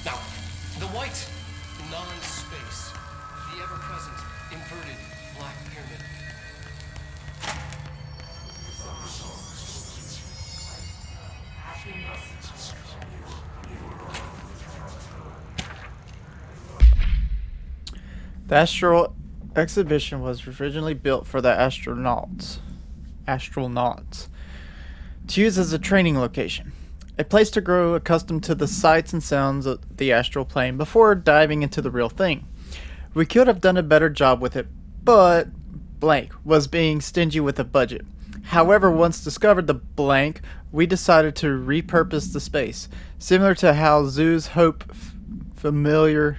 Now, the white, non-space, the ever-present inverted black pyramid. The Astral Exhibition was originally built for the astronauts to use as a training location, a place to grow accustomed to the sights and sounds of the astral plane before diving into the real thing. We could have done a better job with it, but blank was being stingy with the budget. However, once discovered the blank, we decided to repurpose the space, similar to how zoos hope familiar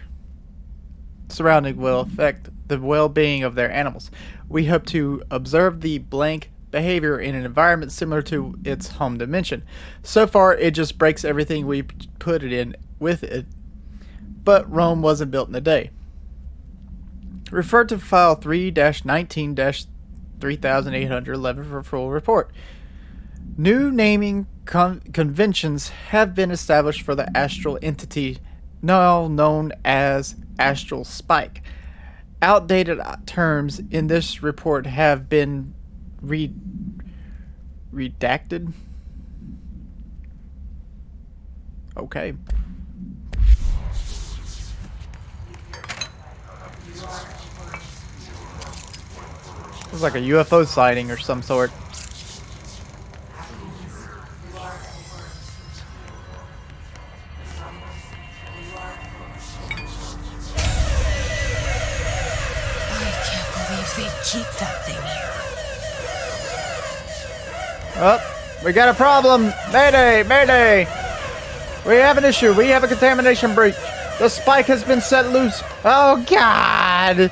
surrounding will affect the well-being of their animals. We hope to observe the blank behavior in an environment similar to its home dimension. So far, it just breaks everything we put it in with it, but Rome wasn't built in a day. Refer to file 3-19-3811 for full report. New naming conventions have been established for the astral entity now known as Astral Spike. Outdated terms in this report have been redacted. Okay. It's like a UFO sighting or some sort. They keep that thing here. Oh, we got a problem. Mayday, mayday. We have an issue. We have a contamination breach. The spike has been set loose. Oh, God.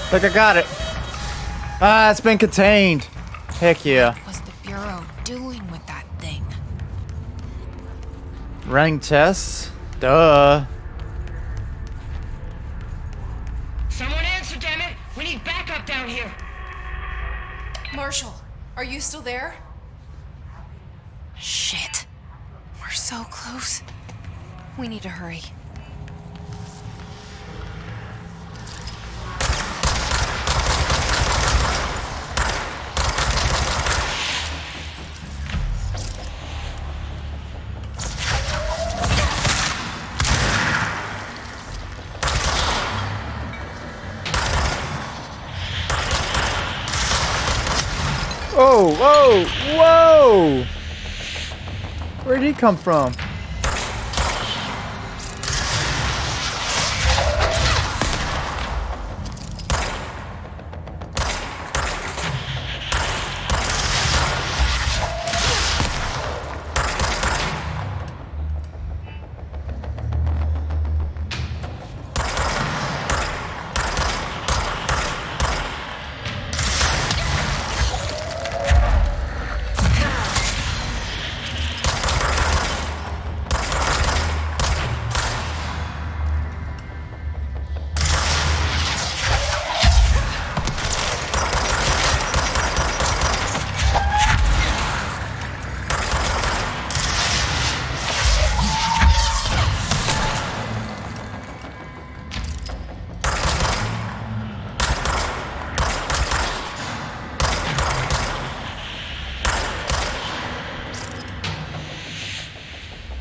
I think I got it. Ah, it's been contained. Heck yeah. What was the Bureau doing with that thing? Running tests? Duh. Someone answer, damn it! We need backup down here! Marshall, are you still there? Shit. We're so close. We need to hurry. Whoa, whoa, whoa! Where'd he come from?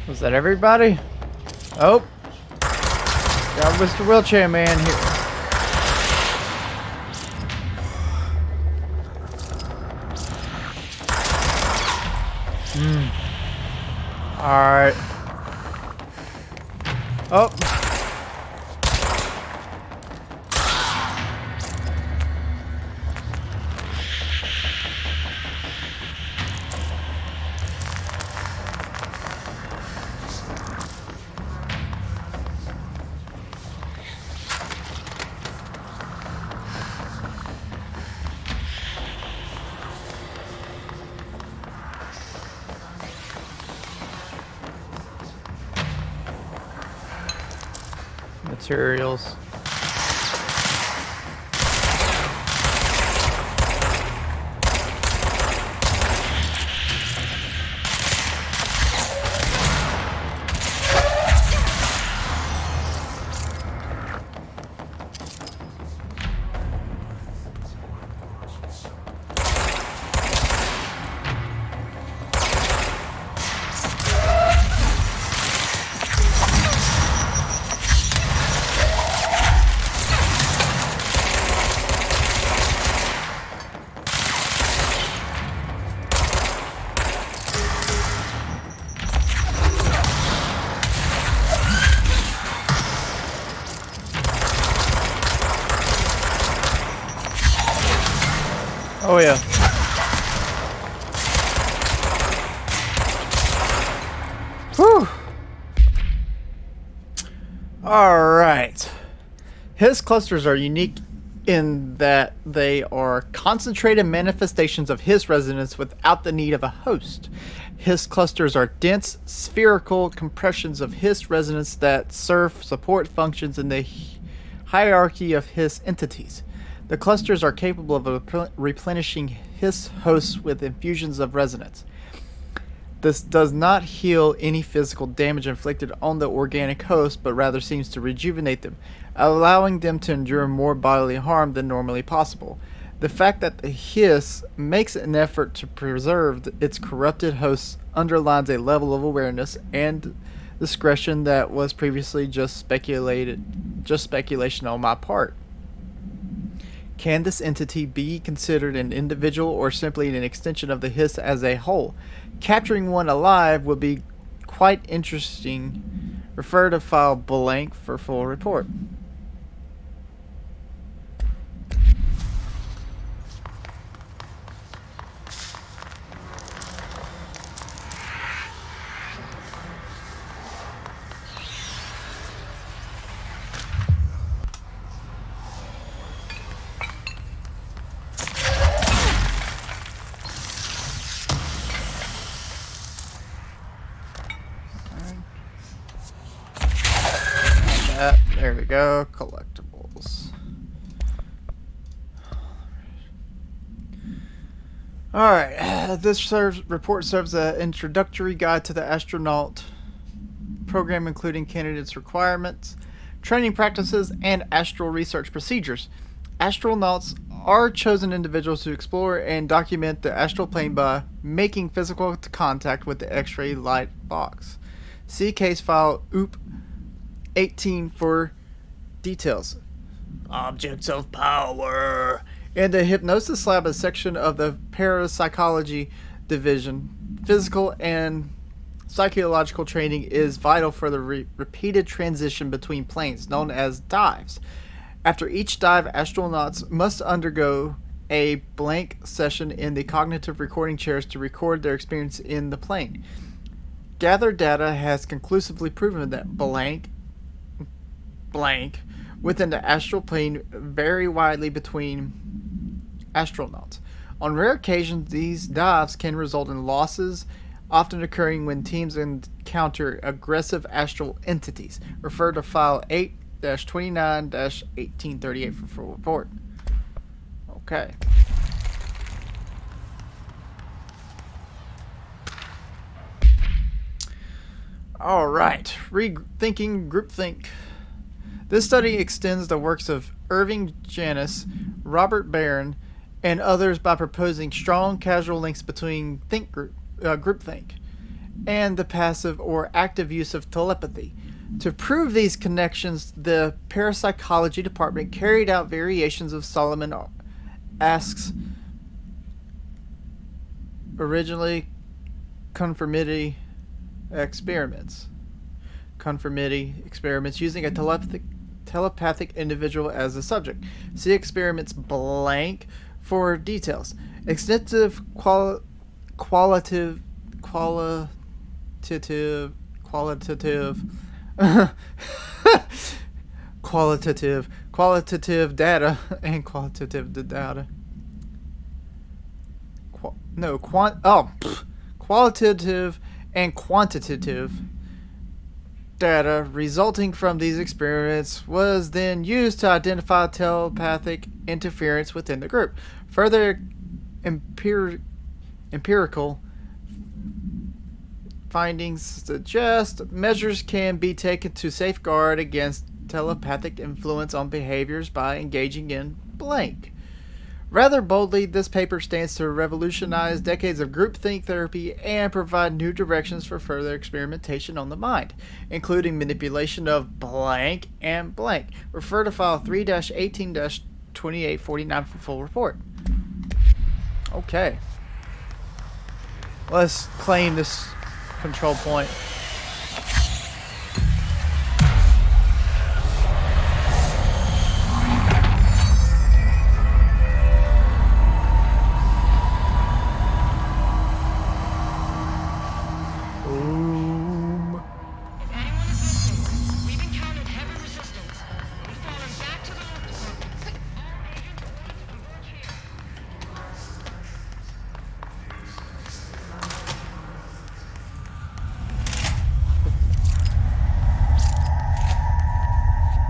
Was that everybody? Oh. Got Mr. Wheelchair Man here. Alright. Oh. Materials. Oh yeah. Whew. All right. His clusters are unique in that they are concentrated manifestations of his resonance without the need of a host. His clusters are dense, spherical compressions of his resonance that serve support functions in the hierarchy of his entities. The clusters are capable of replenishing his hosts with infusions of resonance. This does not heal any physical damage inflicted on the organic host, but rather seems to rejuvenate them, allowing them to endure more bodily harm than normally possible. The fact that the hiss makes an effort to preserve its corrupted hosts underlines a level of awareness and discretion that was previously just speculation on my part. Can this entity be considered an individual or simply an extension of the hiss as a whole? Capturing one alive would be quite interesting. Refer to file blank for full report. There we go. Collectibles. Alright. This report serves as an introductory guide to the astronaut program, including candidates' requirements, training practices, and astral research procedures. Astronauts are chosen individuals who explore and document the astral plane by making physical contact with the X-ray light box. See case file OOP 18 for details. Objects of power. In the hypnosis lab, a section of the parapsychology division, physical and psychological training is vital for the repeated transition between planes, known as dives. After each dive, astronauts must undergo a blank session in the cognitive recording chairs to record their experience in the plane. Gathered data has conclusively proven that blank within the astral plane vary widely between astronauts. On rare occasions, these dives can result in losses, often occurring when teams encounter aggressive astral entities. Refer to file 8-29-1838 for full report. Okay. All right. Rethinking groupthink. This study extends the works of Irving Janis, Robert Barron, and others by proposing strong causal links between groupthink and the passive or active use of telepathy. To prove these connections, the parapsychology department carried out variations of Solomon Asch's originally conformity experiments. Conformity experiments using a telepathic individual as a subject. See experiments blank for details. Extensive qualitative data and qualitative data. Qualitative and quantitative data resulting from these experiments was then used to identify telepathic interference within the group. Further empirical findings suggest measures can be taken to safeguard against telepathic influence on behaviors by engaging in blank. Rather boldly, this paper stands to revolutionize decades of groupthink therapy and provide new directions for further experimentation on the mind, including manipulation of blank and blank. Refer to file 3-18-2849 for full report. Okay. Let's claim this control point.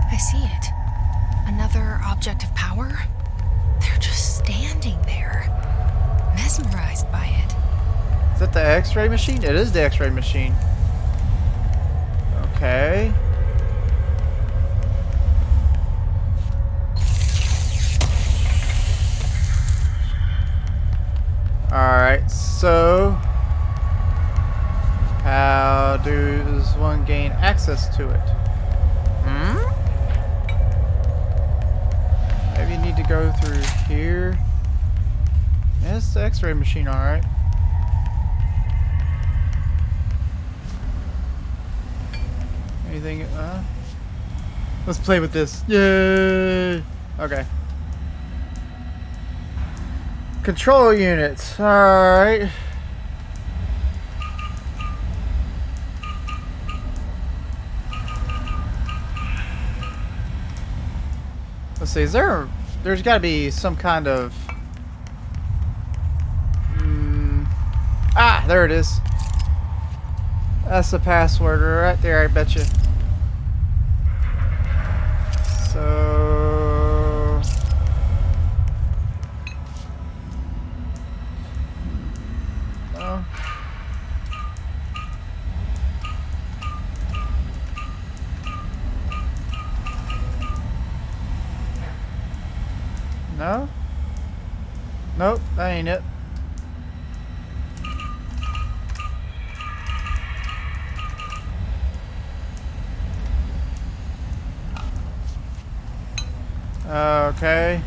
I see it. Another object of power? They're just standing there, mesmerized by it. Is that the X-ray machine? It is the X-ray machine. Okay. Alright, so how does one gain access to it? Maybe you need to go through here. Yeah, it's the X-ray machine, alright. Anything? Let's play with this. Yay! Okay. Control units. Alright. Let's see, there's gotta be some kind of... there it is. That's the password right there, I bet you. So... oh. No? Nope, that ain't it. Okay.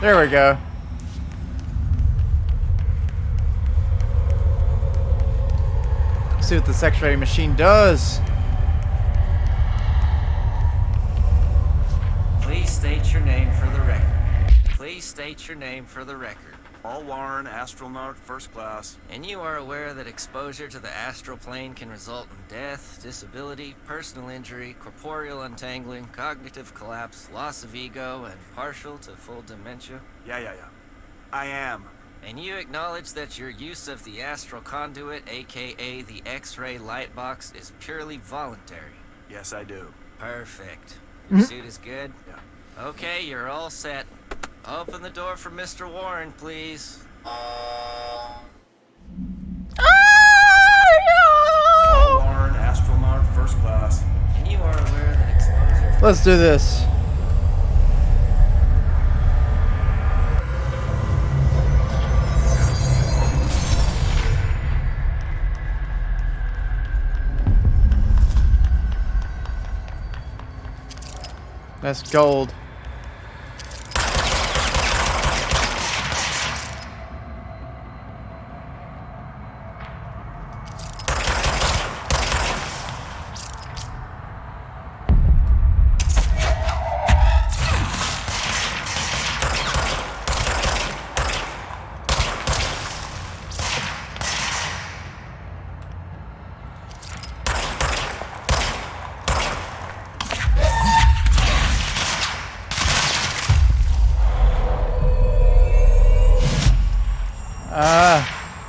There we go. Let's see what the X-ray machine does. Please state your name for the record. Please state your name for the record. Paul Warren, astronaut, first class. And you are aware that exposure to the astral plane can result in death, disability, personal injury, corporeal untangling, cognitive collapse, loss of ego, and partial to full dementia? Yeah. I am. And you acknowledge that your use of the astral conduit, aka the X-ray light box, is purely voluntary? Yes, I do. Perfect. Your suit is good? Yeah. Okay, you're all set. Open the door for Mr. Warren, please. Paul Warren, astronaut, first class. And you are aware that exposure... Let's do this. That's gold.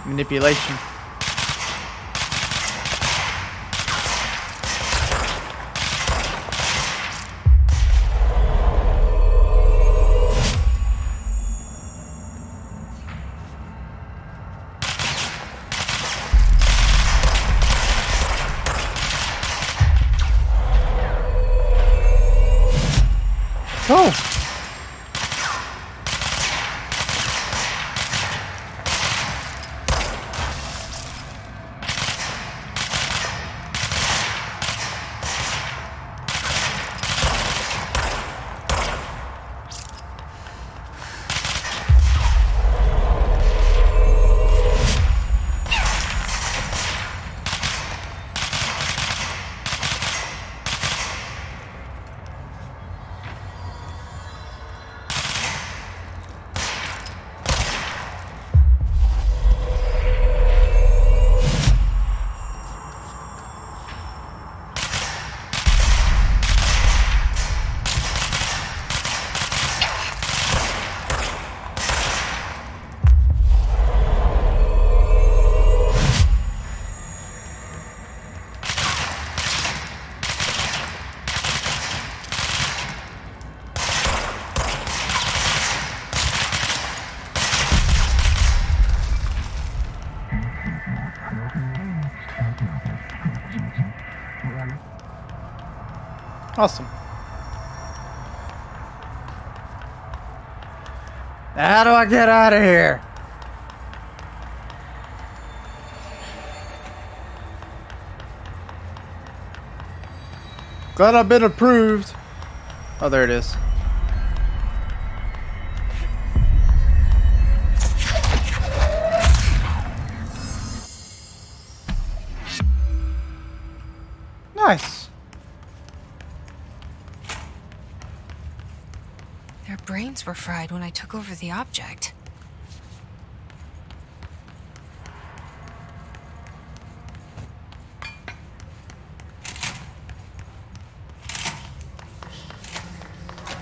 Manipulation. Cool. Awesome. How do I get out of here? Glad I've been approved. Oh, there it is. Nice. Their brains were fried when I took over the object.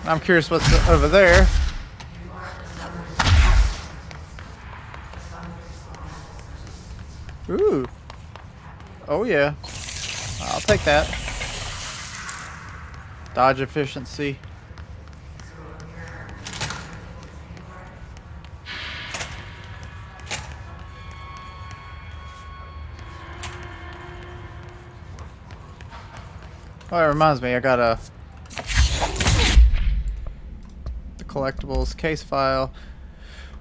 I'm curious what's over there. Ooh. Oh yeah. I'll take that. Dodge efficiency. Oh, it reminds me, I got the collectibles case file.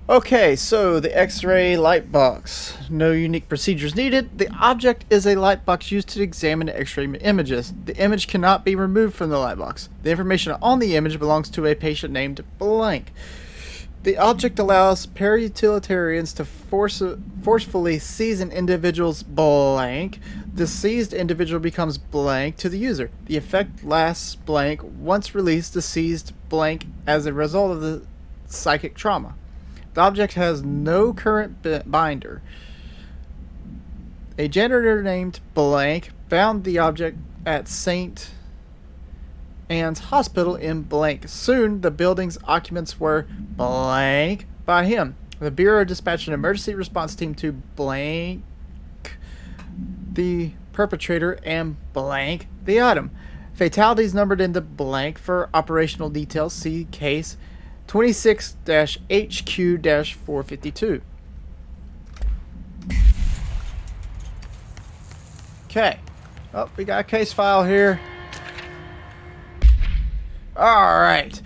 Okay, so the X-ray light box. No unique procedures needed. The object is a light box used to examine X-ray images. The image cannot be removed from the light box. The information on the image belongs to a patient named blank. The object allows para-utilitarians to forcefully seize an individual's blank. The seized individual becomes blank to the user. The effect lasts blank. Once released, the seized blank as a result of the psychic trauma. The object has no current binder. A janitor named blank found the object at St. Anne's Hospital in blank. Soon, the building's occupants were blank by him. The Bureau dispatched an emergency response team to blank the perpetrator and blank the item. Fatalities numbered into blank for operational details. See case 26-HQ-452. Okay. Oh, we got a case file here. Alright.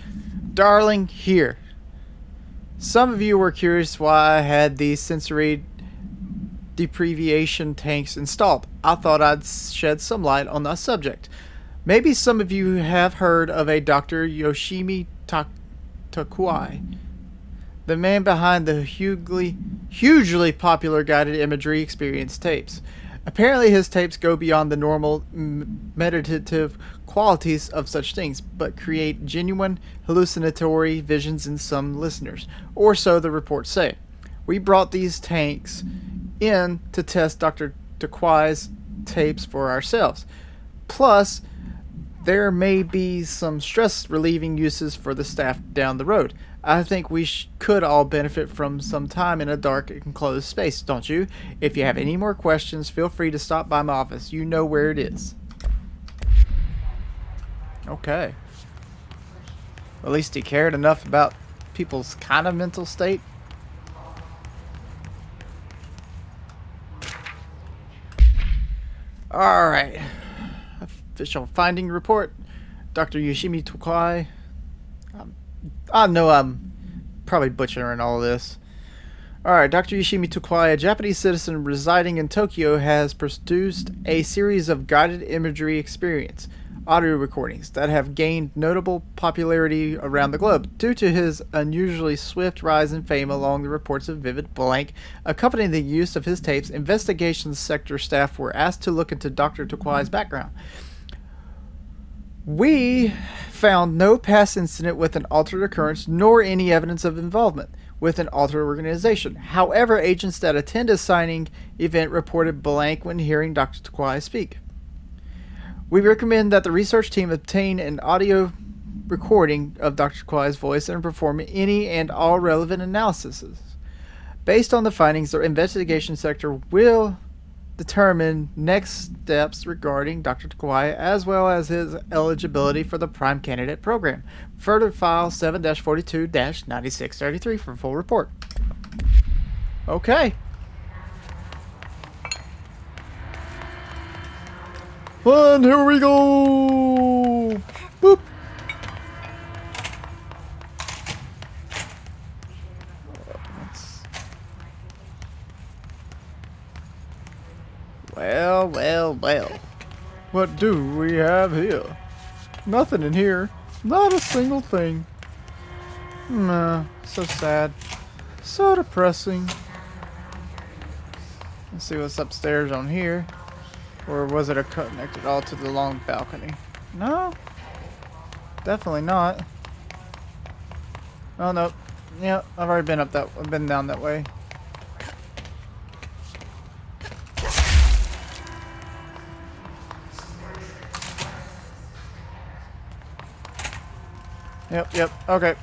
Darling here. Some of you were curious why I had these sensory deprivation tanks installed. I thought I'd shed some light on the subject. Maybe some of you have heard of a Dr. Yoshimi Takuai, the man behind the hugely popular guided imagery experience tapes. Apparently his tapes go beyond the normal meditative qualities of such things, but create genuine hallucinatory visions in some listeners, or so the reports say. We brought these tanks in to test Dr. Takuai's tapes for ourselves. Plus, there may be some stress-relieving uses for the staff down the road. I think we could all benefit from some time in a dark, enclosed space, don't you? If you have any more questions, feel free to stop by my office. You know where it is. Okay. At least he cared enough about people's kind of mental state. Alright. Official finding report. Dr. Yoshimi Takuai. I know I'm probably butchering all this. Alright, Dr. Yoshimi Takuai, a Japanese citizen residing in Tokyo, has produced a series of guided imagery experience audio recordings that have gained notable popularity around the globe due to his unusually swift rise in fame along the reports of vivid blank. Accompanying the use of his tapes, investigations sector staff were asked to look into Dr. Takuai's background. We found no past incident with an altered occurrence nor any evidence of involvement with an altered organization. However, agents that attend a signing event reported blank when hearing Dr. Takuai speak. We recommend that the research team obtain an audio recording of Dr. Takuai's voice and perform any and all relevant analyses. Based on the findings, the investigation sector will determine next steps regarding Dr. Takuai as well as his eligibility for the Prime Candidate Program. Further file 7-42-9633 for full report. Okay. And here we go! Boop! Well. What do we have here? Nothing in here. Not a single thing. So sad. So depressing. Let's see what's upstairs on here. Or was it connected all to the long balcony? No. Definitely not. Oh no. Yeah, I've already been I've been down that way. Yep, okay.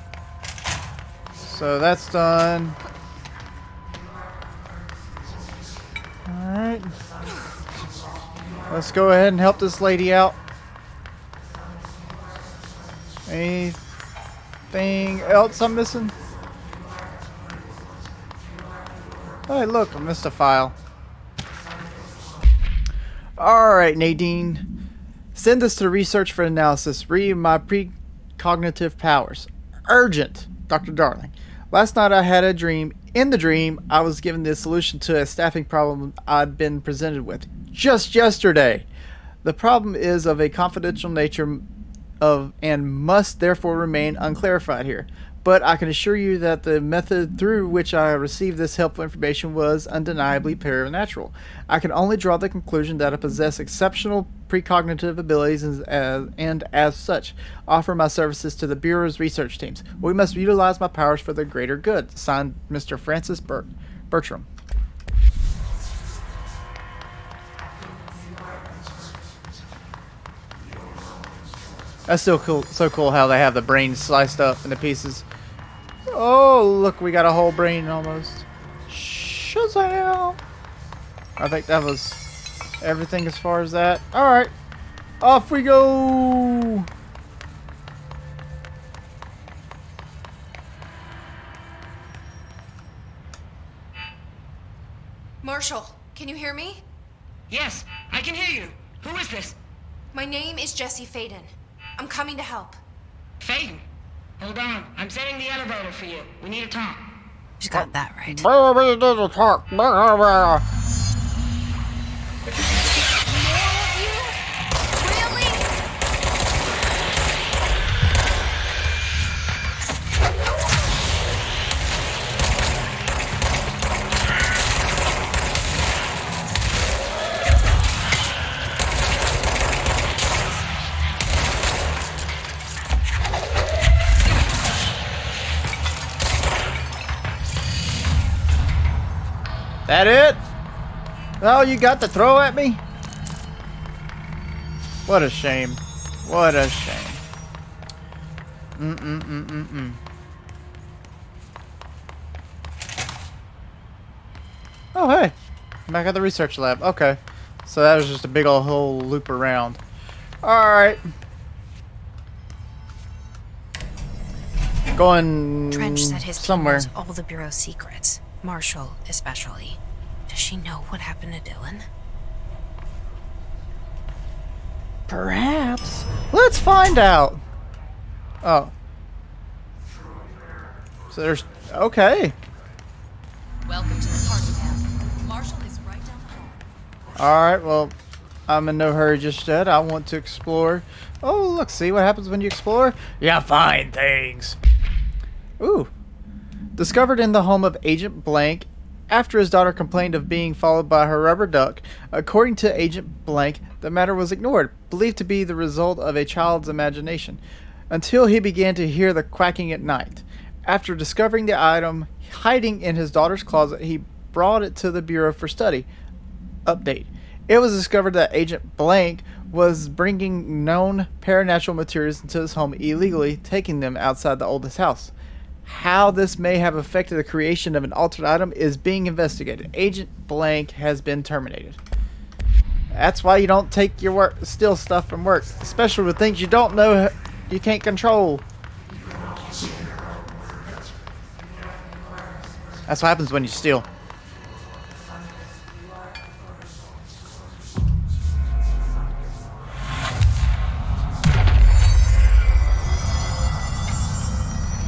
So that's done. Alright. Let's go ahead and help this lady out. Anything else I'm missing? Hey, look, I missed a file. Alright, Nadine. Send this to research for analysis. Read my precognitive powers. Urgent, Dr. Darling. Last night I had a dream. In the dream, I was given the solution to a staffing problem I'd been presented with just yesterday. The problem is of a confidential nature and must therefore remain unclarified here. But I can assure you that the method through which I received this helpful information was undeniably paranatural. I can only draw the conclusion that I possess exceptional precognitive abilities and as such, offer my services to the Bureau's research teams. We must utilize my powers for the greater good. Signed, Mr. Francis Bertram. That's still cool. So cool how they have the brain sliced up into pieces. Oh, look, we got a whole brain almost. Shazam! I think that was everything as far as that. Alright, off we go! Marshall, can you hear me? Yes, I can hear you. Who is this? My name is Jesse Faden. I'm coming to help. Faden. Hold on. I'm setting the elevator for you. We need to talk. She's got that right. More of you? Really? That it? Oh, you got to throw at me? What a shame. What a shame. Oh, hey. Back at the research lab. Okay. So that was just a big old whole loop around. Alright. Going Trench said his team somewhere. knows all the Bureau's secrets. Marshall, especially. Does she know what happened to Dylan? Perhaps. Let's find out. Oh. So there's... Okay. Welcome to the party town. Marshall is right down the hall. Alright, well, I'm in no hurry just yet. I want to explore. Oh, look, see what happens when you explore? You find things. Ooh. Discovered in the home of Agent Blank after his daughter complained of being followed by her rubber duck. According to Agent Blank, the matter was ignored, believed to be the result of a child's imagination, until he began to hear the quacking at night. After discovering the item hiding in his daughter's closet, he brought it to the Bureau for study. Update. It was discovered that Agent Blank was bringing known paranatural materials into his home illegally, taking them outside the oldest house. How this may have affected the creation of an altered item is being investigated. Agent Blank has been terminated. That's why you don't take your work, steal stuff from work, especially with things you don't know you can't control. That's what happens when you steal.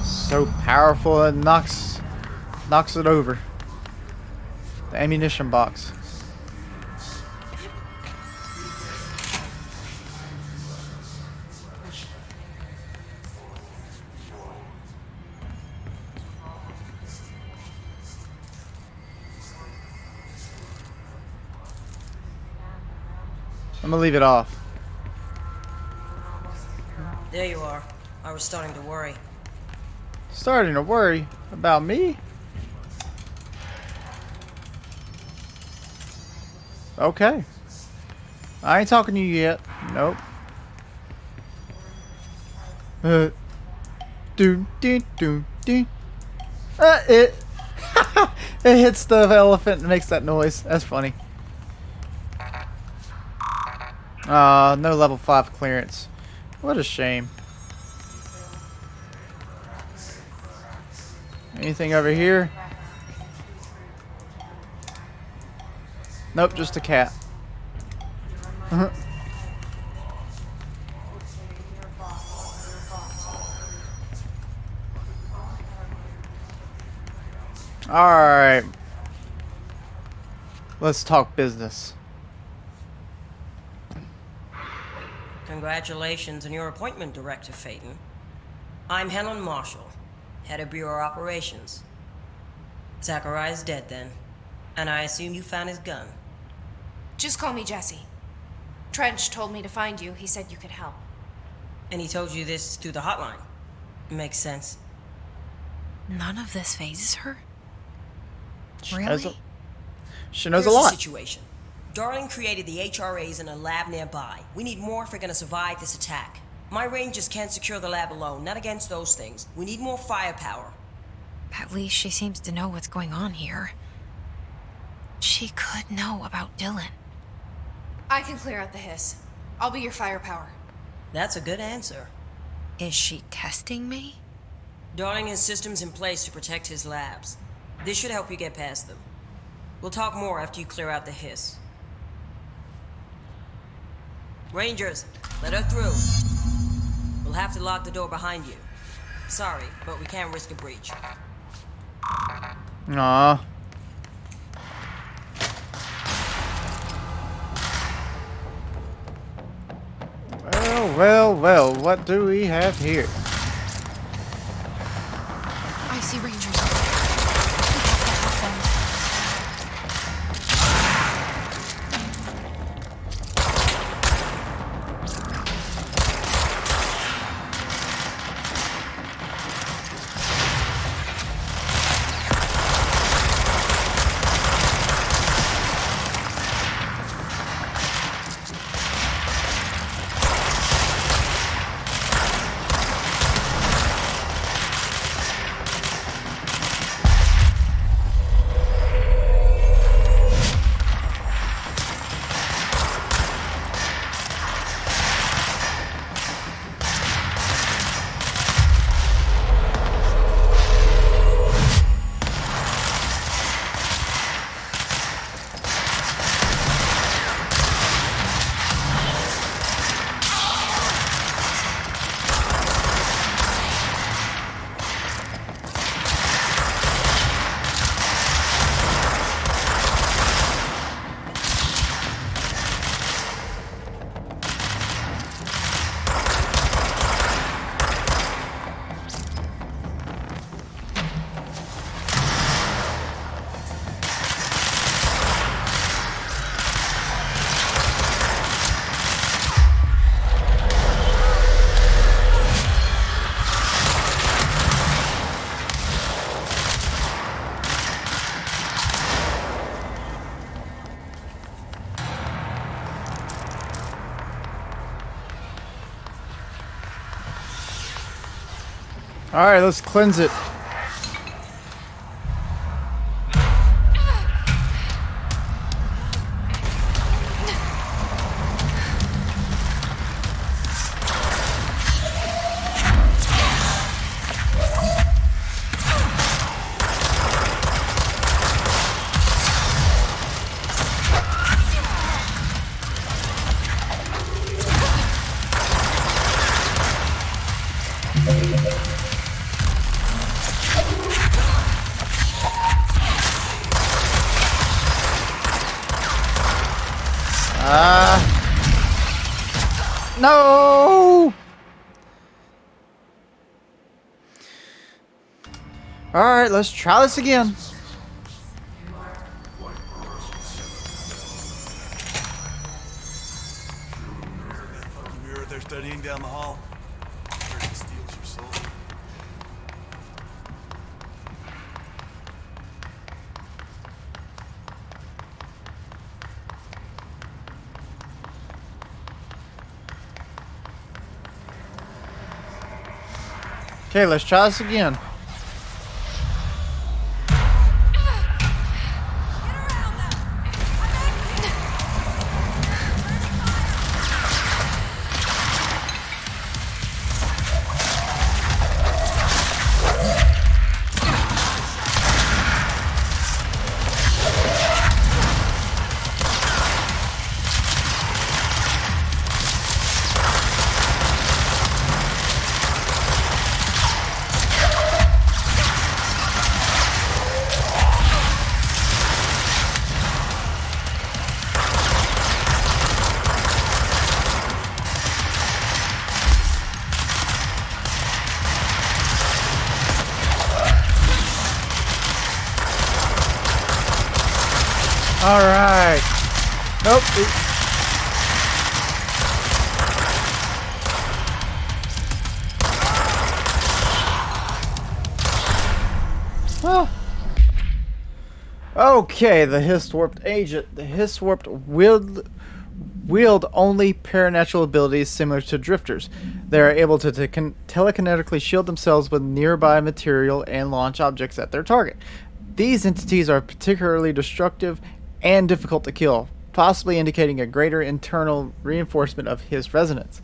So powerful it knocks it over. The ammunition box. I'm gonna leave it off. There you are. I was starting to worry. Starting to worry about me? Okay. I ain't talking to you yet. Nope. Do. It it hits the elephant and makes that noise. That's funny. No level 5 clearance. What a shame. Anything over here? Nope, just a cat. Alright. Let's talk business. Congratulations on your appointment, Director Phaeton. I'm Helen Marshall, head of Bureau Operations. Zachariah's dead then, and I assume you found his gun. Just call me Jesse. Trench told me to find you. He said you could help. And he told you this through the hotline. Makes sense. None of this phases her? She Really? knows a Here's lot. the situation. Darling created the HRAs in a lab nearby. We need more if we're gonna survive this attack. My rangers can't secure the lab alone, not against those things. We need more firepower. At least she seems to know what's going on here. She could know about Dylan. I can clear out the hiss. I'll be your firepower. That's a good answer. Is she testing me? Darling has systems in place to protect his labs. This should help you get past them. We'll talk more after you clear out the hiss. Rangers, let her through. We'll have to lock the door behind you. Sorry, but we can't risk a breach. Aw. Well, what do we have here? I see rangers over there. We have to help them. Alright, let's cleanse it. No! Alright, let's try this again. Mirror they're studying down the hall. Where it steals your soul. Okay, let's try this again. Alright. Nope. Well. Okay, the Hiss-Warped agent. The Hiss-Warped wield only paranatural abilities similar to drifters. They are able to telekinetically shield themselves with nearby material and launch objects at their target. These entities are particularly destructive and difficult to kill, possibly indicating a greater internal reinforcement of Hiss resonance.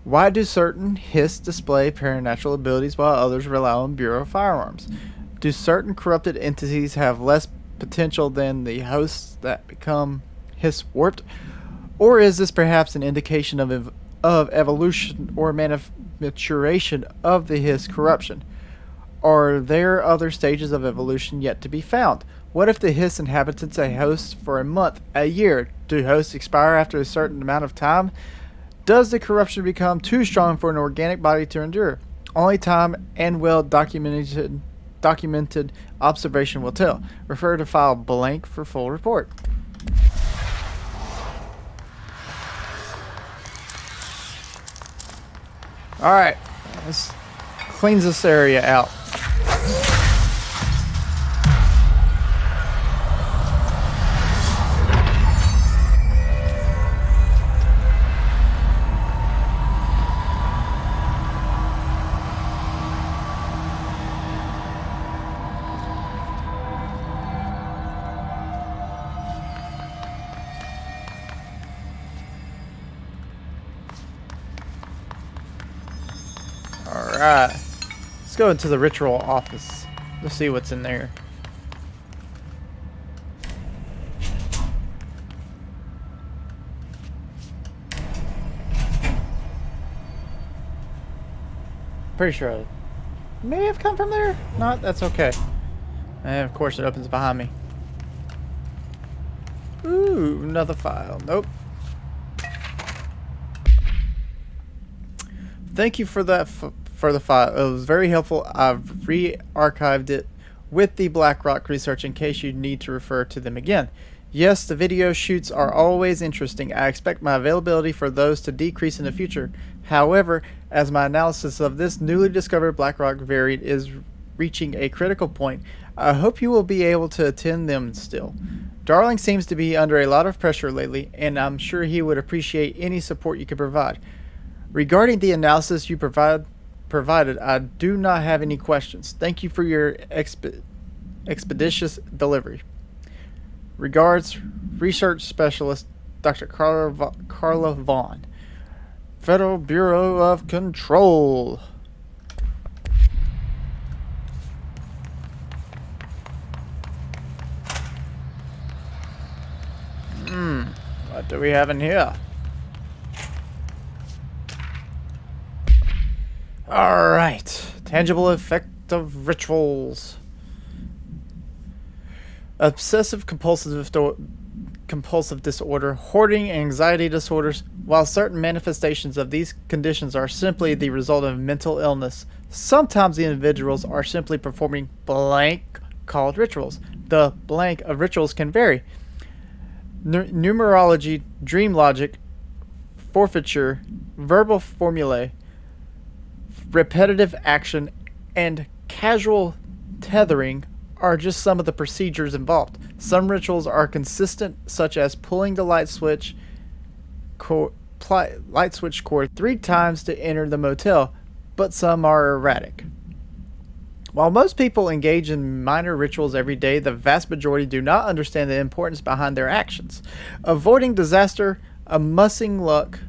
Why do certain Hiss display paranatural abilities while others rely on Bureau firearms? Do certain corrupted entities have less potential than the hosts that become Hiss-warped? Or is this perhaps an indication of evolution or maturation of the Hiss corruption? Are there other stages of evolution yet to be found? What if the Hiss inhabitants a host for a month, a year? Do hosts expire after a certain amount of time? Does the corruption become too strong for an organic body to endure? Only time and well documented observation will tell. Refer to file blank for full report. Alright, let's cleanse this area out. Alright, let's go into the ritual office. Let's see what's in there. Pretty sure I may have come from there. Not, that's okay. And of course it opens behind me. Ooh, another file. Nope. Thank you for that for the file. It was very helpful. I've re-archived it with the Blackrock research in case you need to refer to them again. Yes, the video shoots are always interesting. I expect my availability for those to decrease in the future. However, as my analysis of this newly discovered Blackrock variant is reaching a critical point, I hope you will be able to attend them still. Darling seems to be under a lot of pressure lately, and I'm sure he would appreciate any support you could provide. Regarding the analysis you provide, provided, I do not have any questions. Thank you for your expeditious delivery. Regards, Research Specialist Dr. Carla Vaughn, Federal Bureau of Control. What do we have in here? Alright. Tangible effect of rituals. Obsessive compulsive disorder, hoarding, and anxiety disorders. While certain manifestations of these conditions are simply the result of mental illness, sometimes the individuals are simply performing blank called rituals. The blank of rituals can vary. Numerology, dream logic, forfeiture, verbal formulae, repetitive action, and casual tethering are just some of the procedures involved. Some rituals are consistent, such as pulling the light switch cord 3 times to enter the motel, but some are erratic. While most people engage in minor rituals every day, the vast majority do not understand the importance behind their actions. Avoiding disaster, amassing luck,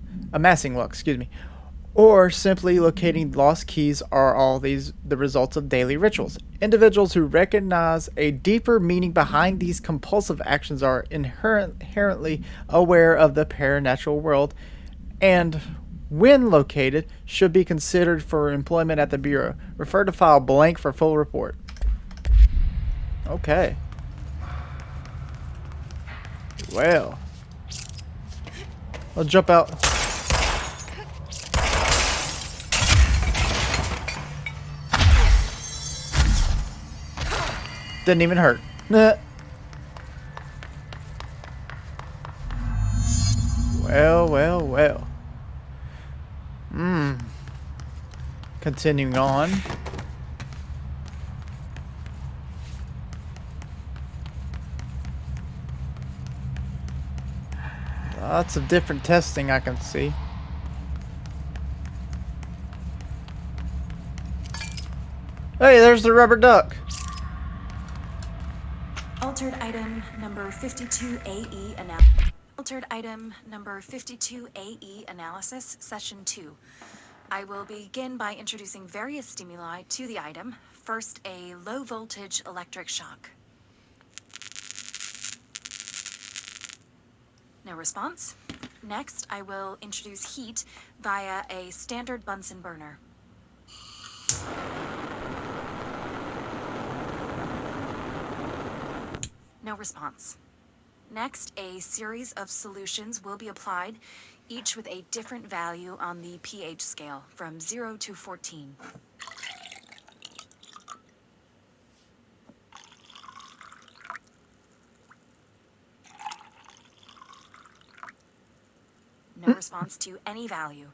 or simply locating lost keys are all the results of daily rituals. Individuals who recognize a deeper meaning behind these compulsive actions are inherently aware of the paranatural world and, when located, should be considered for employment at the Bureau. Refer to file blank for full report. Okay. Well. I'll jump out. Didn't even hurt. Nah. Well. Continuing on. Lots of different testing I can see. Hey, there's the rubber duck. Altered item number 52AE analysis, session 2. I will begin by introducing various stimuli to the item. First, a low voltage electric shock. No response. Next, I will introduce heat via a standard Bunsen burner. No response. Next, a series of solutions will be applied, each with a different value on the pH scale, from 0 to 14. No response to any value.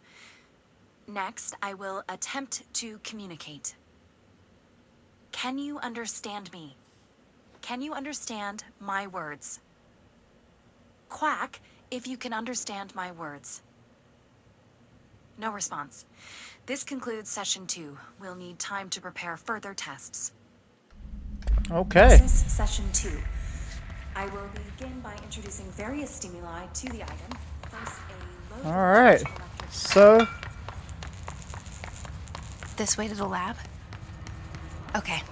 Next, I will attempt to communicate. Can you understand me? Can you understand my words? Quack if you can understand my words. No response. This concludes session 2. We'll need time to prepare further tests. Okay. Session 2. I will begin by introducing various stimuli to the item. First, a low All right. So, This way to the lab? Okay.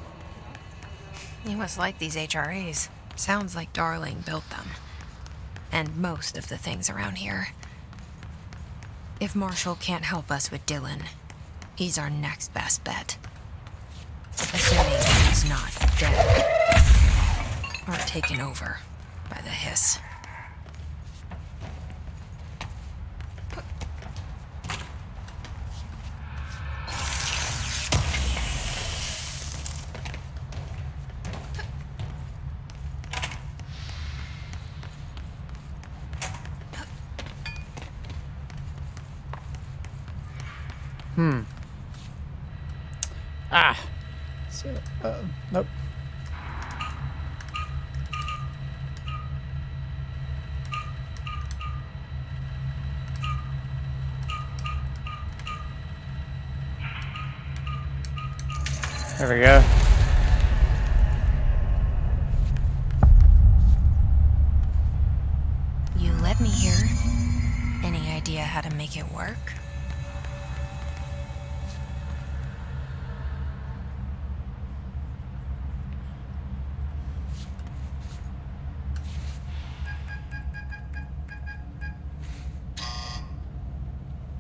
You must like these HRAs. Sounds like Darling built them. And most of the things around here. If Marshall can't help us with Dylan, he's our next best bet. Assuming he's not dead. Or taken over by the hiss. So, nope. There we go. You let me here. Any idea how to make it work?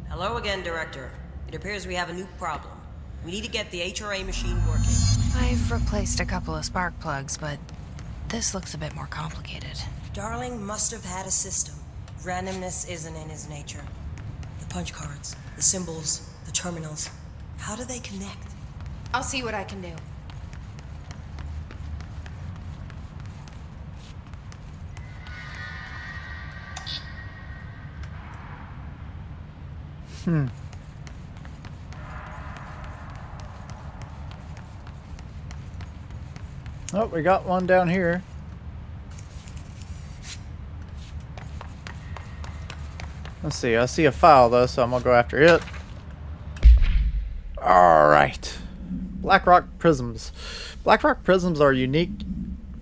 Hello again, Director. It appears we have a new problem. We need to get the HRA machine working. I've replaced a couple of spark plugs, but this looks a bit more complicated. Darling must have had a system. Randomness isn't in his nature. The punch cards, the symbols, the terminals. How do they connect? I'll see what I can do. Oh, we got one down here. Let's see. I see a file though, so I'm gonna go after it. All right. Black rock prisms. Black rock prisms are unique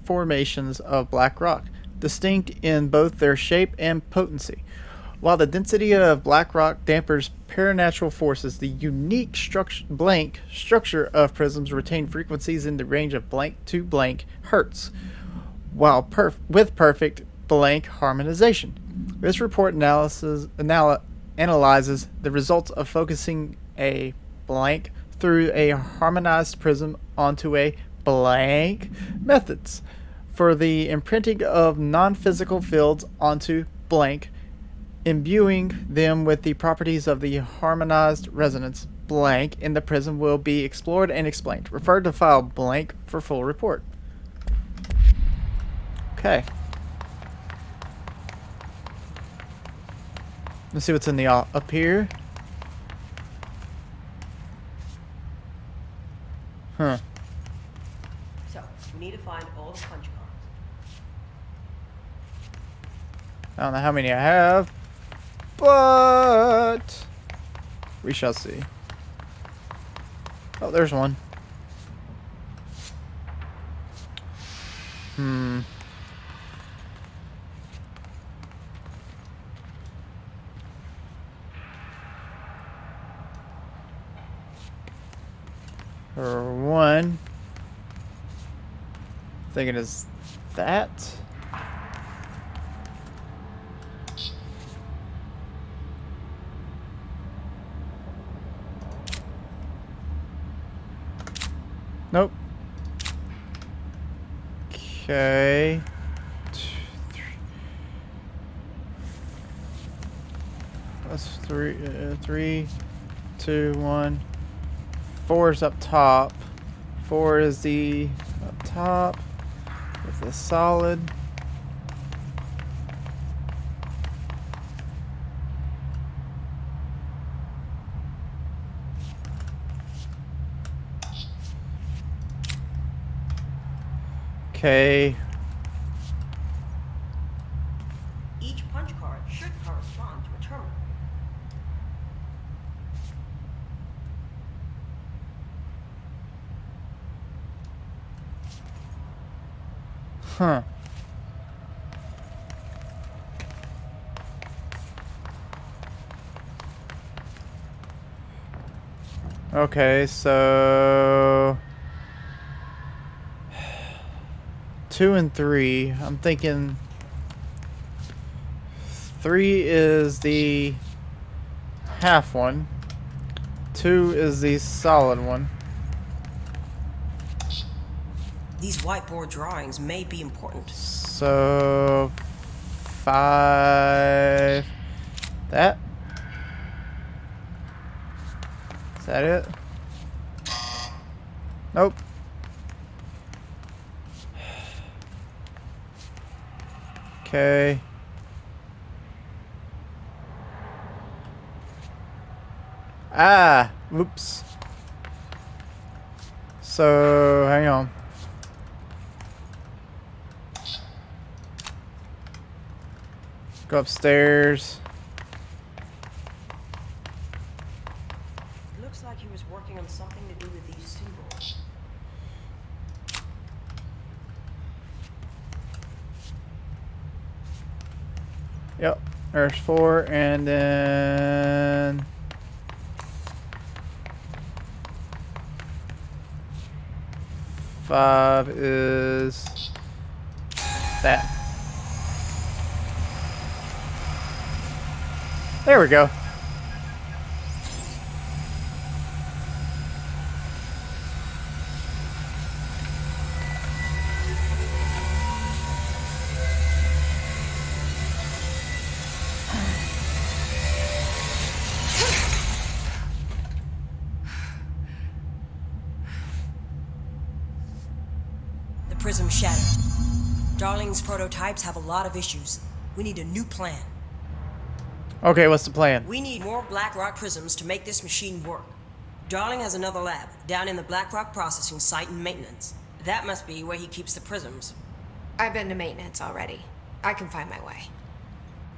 formations of black rock, distinct in both their shape and potency. While the density of black rock dampers paranatural forces, the unique blank structure of prisms retain frequencies in the range of blank to blank hertz, while with perfect blank harmonization. This report analyzes the results of focusing a blank through a harmonized prism onto a blank methods for the imprinting of non-physical fields onto blank, imbuing them with the properties of the harmonized resonance blank in the prism will be explored and explained. Refer to file blank for full report. Okay. Let's see what's in the up here. Huh. So, we need to find all the punch cards. I don't know how many I have, but we shall see. Oh, there's one. Or one. Thinking is that. Nope. Okay. 2, 3. That's 3. 3, 2, 1. 4 is up top. 4 is the up top with the solid. Okay. Each punch card should correspond to a terminal. Huh. Okay, so 2 and 3. I'm thinking 3 is the half one. 2 is the solid one. These whiteboard drawings may be important. So 5. That? Is that it? Nope. Okay. Ah! Oops. So, hang on. Go upstairs. It looks like he was working on something to do with these symbols. Yep, there's 4, and then 5 is that. There we go. The prism shattered. Darling's prototypes have a lot of issues. We need a new plan. Okay, what's the plan? We need more Blackrock prisms to make this machine work. Darling has another lab down in the Blackrock processing site in maintenance. That must be where he keeps the prisms. I've been to maintenance already. I can find my way.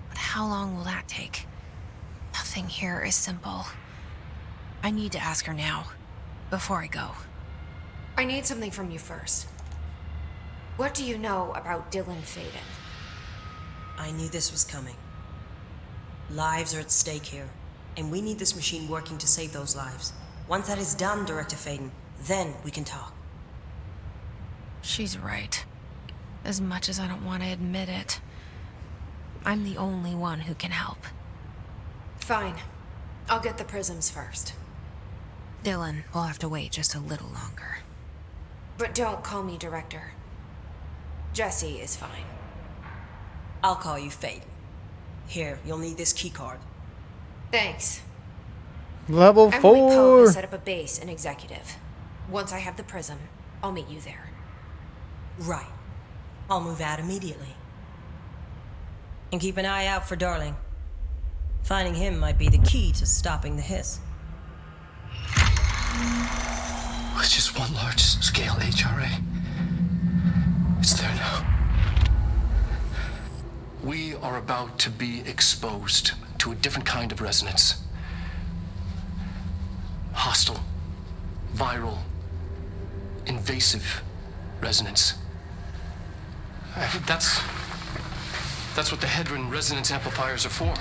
But how long will that take? Nothing here is simple. I need to ask her now, before I go. I need something from you first. What do you know about Dylan Faden? I knew this was coming. Lives are at stake here, and we need this machine working to save those lives. Once that is done, Director Faden, then we can talk. She's right. As much as I don't want to admit it, I'm the only one who can help. Fine. I'll get the prisms first. Dylan will have to wait just a little longer. But don't call me Director. Jesse is fine. I'll call you Faden. Here, you'll need this keycard. Thanks. Level Emily Poe 4. has set up a base in Executive. Once I have the prism, I'll meet you there. Right. I'll move out immediately. And keep an eye out for Darling. Finding him might be the key to stopping the hiss. It's just one large-scale HRA. It's there now. We are about to be exposed to a different kind of resonance. Hostile, viral, invasive resonance. That's what the Hedron resonance amplifiers are for.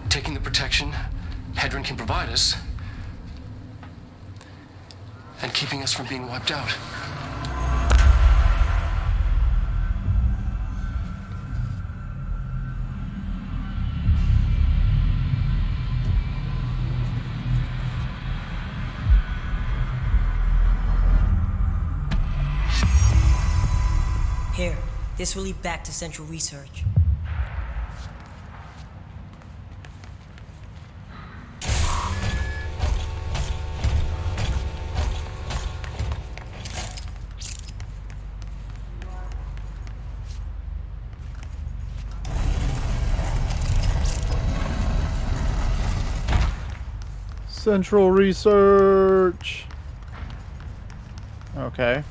Taking the protection Hedron can provide us and keeping us from being wiped out. Here, this will lead back to Central Research. Central Research. Okay.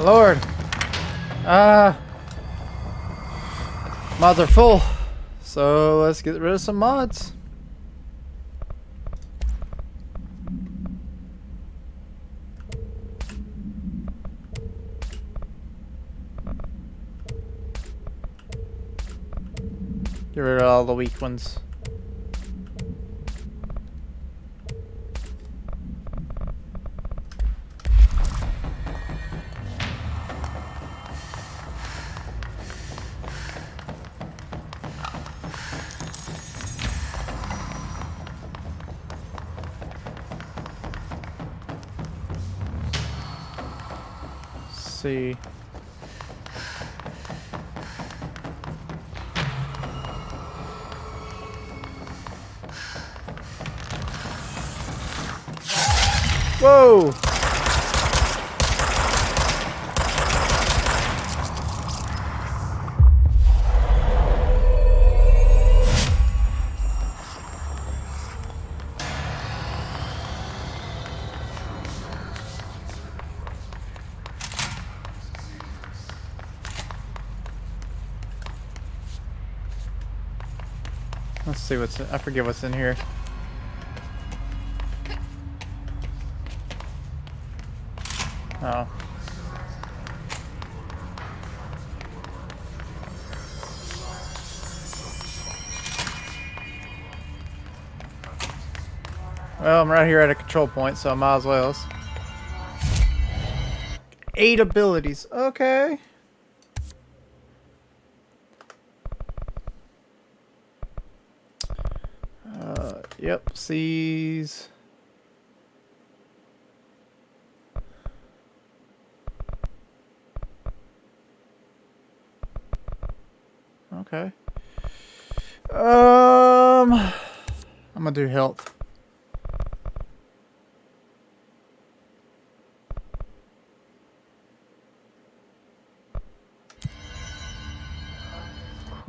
Lord. Mods are full. So let's get rid of some mods. Get rid of all the weak ones. See. Whoa! Let's see what's in, I forget what's in here. Oh. Well, I'm right here at a control point, so I might as well. 8 abilities. Okay. Yep, C's. Okay. I'm gonna do health.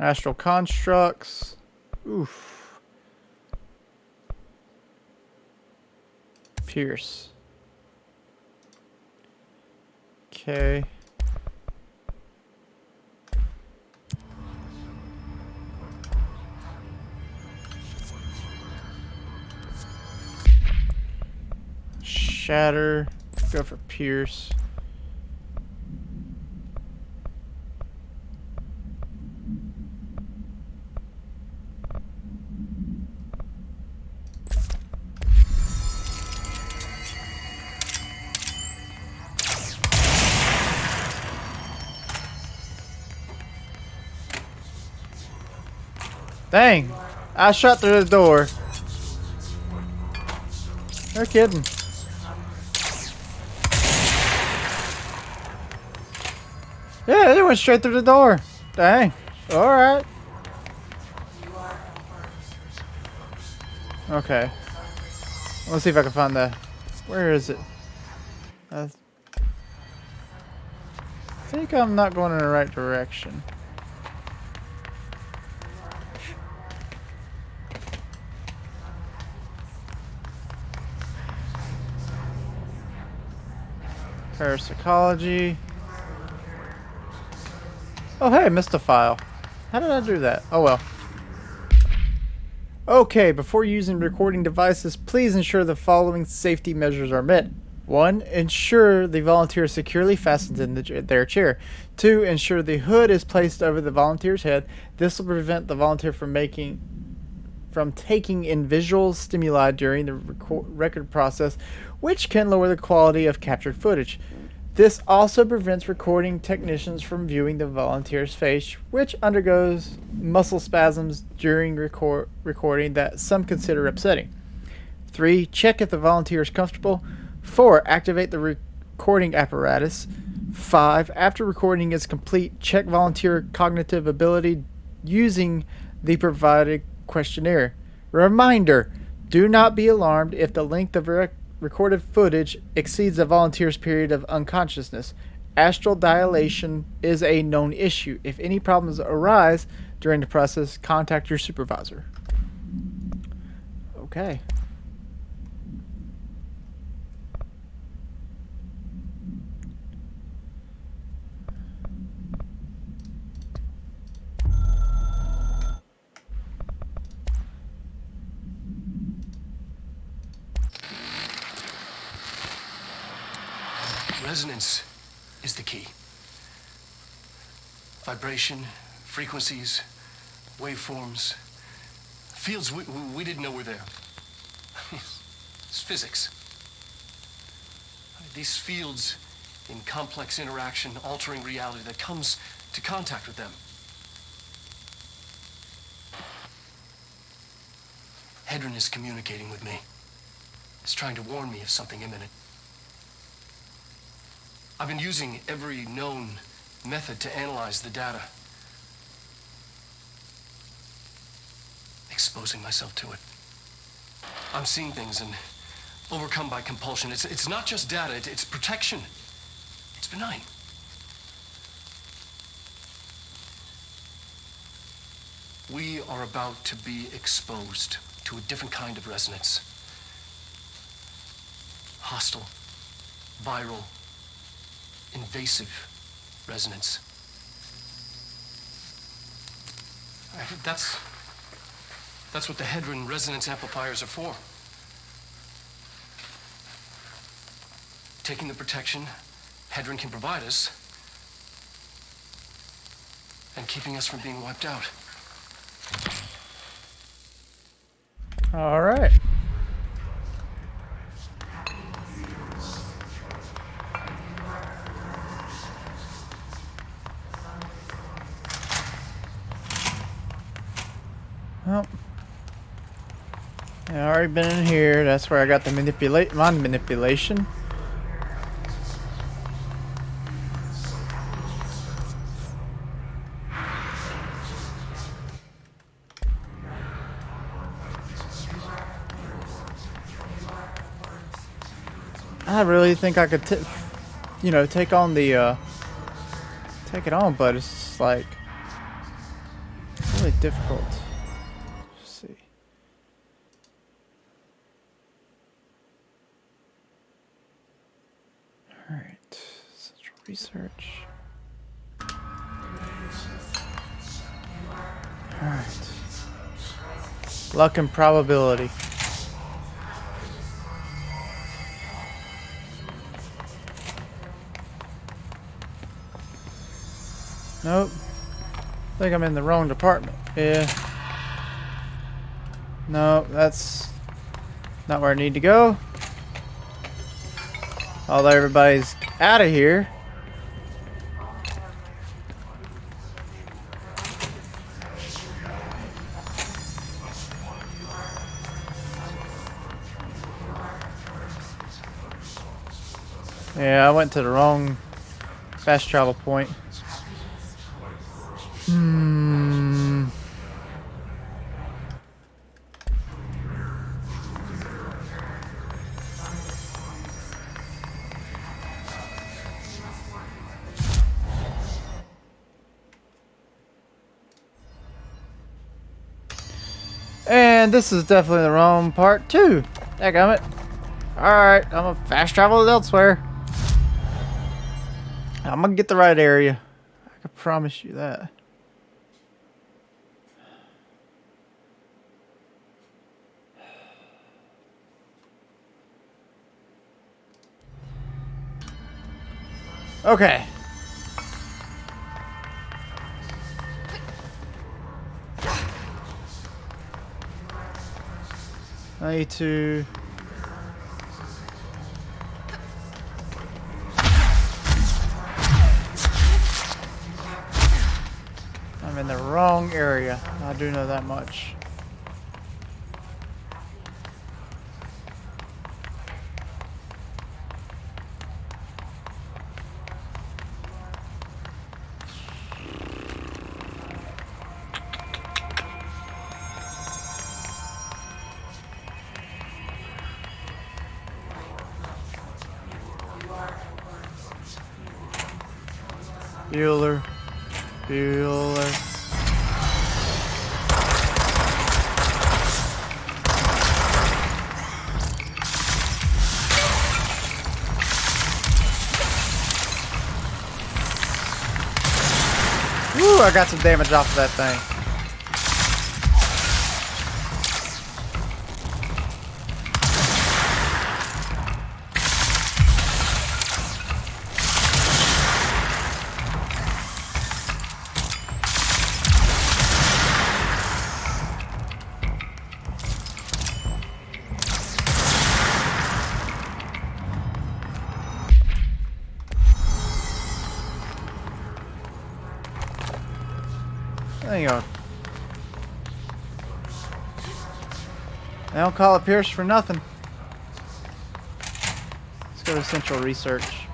Astral constructs. Oof. Pierce. Okay. Shatter. Go for Pierce. Dang! I shot through the door. They're kidding. Yeah, they went straight through the door. Dang. Alright. Okay. Let's see if I can find that. Where is it? I think I'm not going in the right direction. Parapsychology. Oh hey, missed a file. How did I do that? Oh well. Okay, before using recording devices, please ensure the following safety measures are met. 1. Ensure the volunteer is securely fastened in their chair. 2. Ensure the hood is placed over the volunteer's head. This will prevent the volunteer from taking in visual stimuli during the record process, which can lower the quality of captured footage. This also prevents recording technicians from viewing the volunteer's face, which undergoes muscle spasms during recording that some consider upsetting. 3. Check if the volunteer is comfortable. 4. Activate the recording apparatus. 5. After recording is complete, check volunteer cognitive ability using the provided questionnaire. Reminder: do not be alarmed if the length of recorded footage exceeds the volunteer's period of unconsciousness. Astral dilation is a known issue. If any problems arise during the process, contact your supervisor. Okay. Resonance is the key. Vibration, frequencies, waveforms, fields we didn't know were there. It's physics. These fields in complex interaction, altering reality that comes to contact with them. Hedron is communicating with me. It's trying to warn me of something imminent. I've been using every known method to analyze the data. Exposing myself to it. I'm seeing things and overcome by compulsion. It's not just data, it's protection. It's benign. We are about to be exposed to a different kind of resonance. Hostile, viral, invasive resonance. That's what the Hedron resonance amplifiers are for. Taking the protection Hedron can provide us and keeping us from being wiped out. All right. Well, I already been in here. That's where I got the manipulation. I really think I could, take on the, take it on, but it's just like really difficult. Let's see. All right, central research. All right, luck and probability. Nope. I think I'm in the wrong department. Yeah. No, that's not where I need to go. Although everybody's out of here. Yeah, I went to the wrong fast travel point. And this is definitely the wrong part too. Dadgummit. Alright, I'm gonna fast travel elsewhere. I'm gonna get the right area. I can promise you that. Okay. I need to... I'm in the wrong area. I do know that much. Bueller. Bueller. Woo, I got some damage off of that thing. There you go. They don't call it Pierce for nothing. Let's go to Central Research.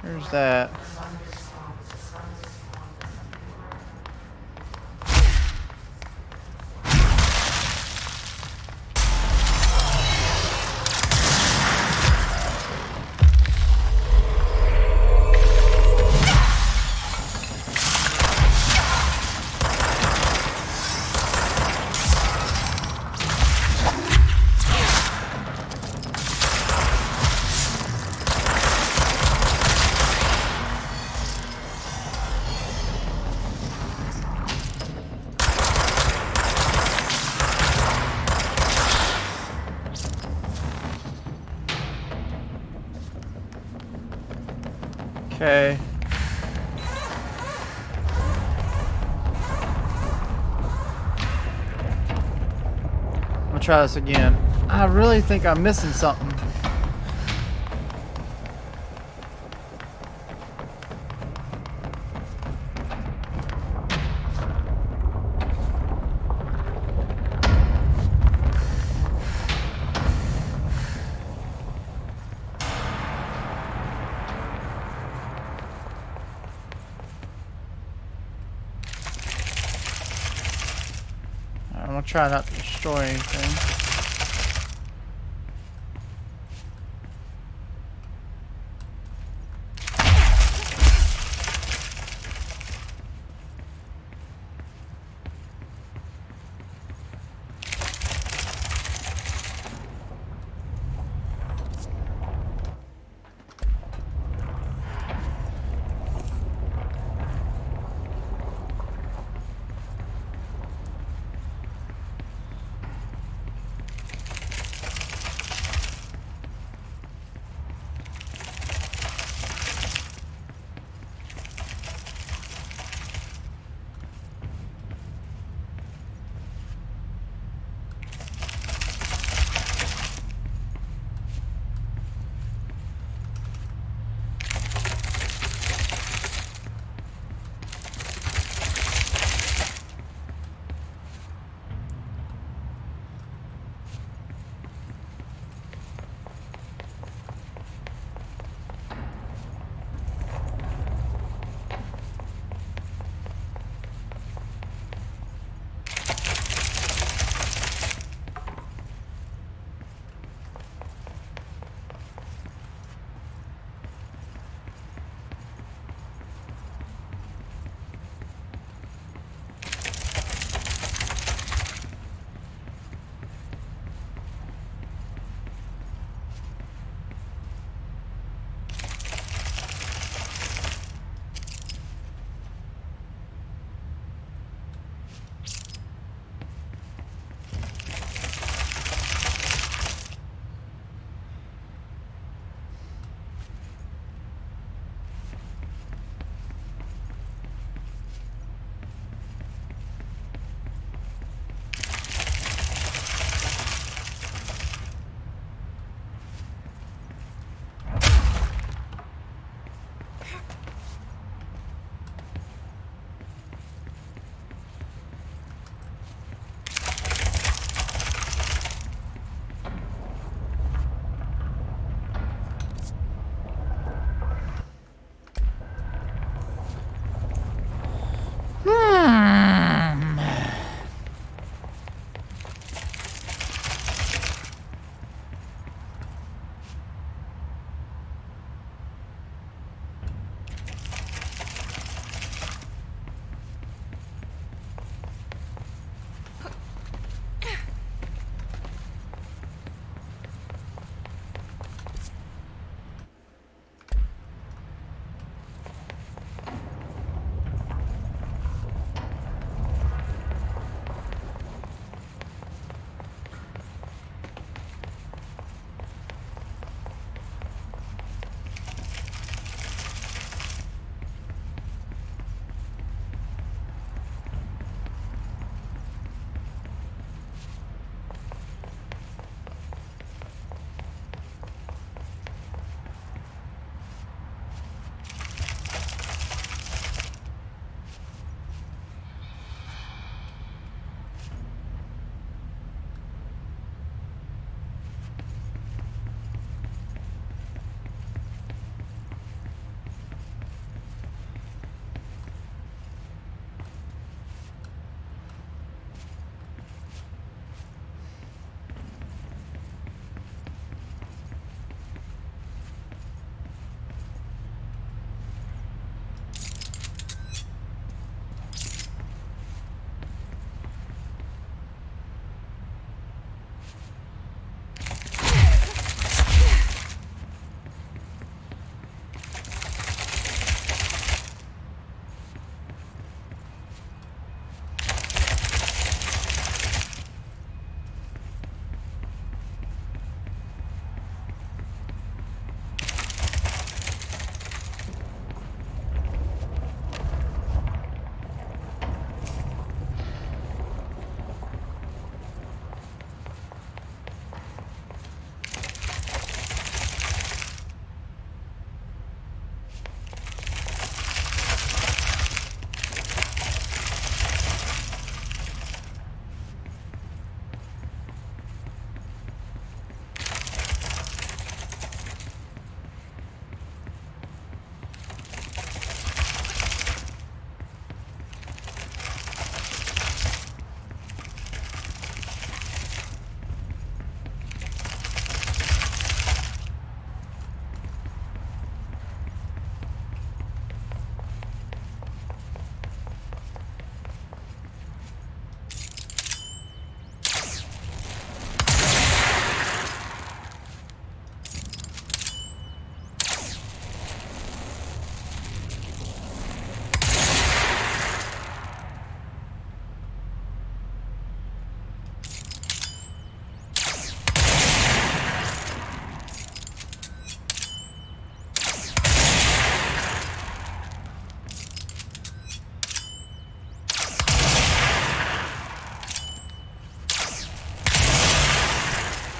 Where's that? Okay. I'm gonna try this again. I really think I'm missing something. I'm gonna try not to destroy anything.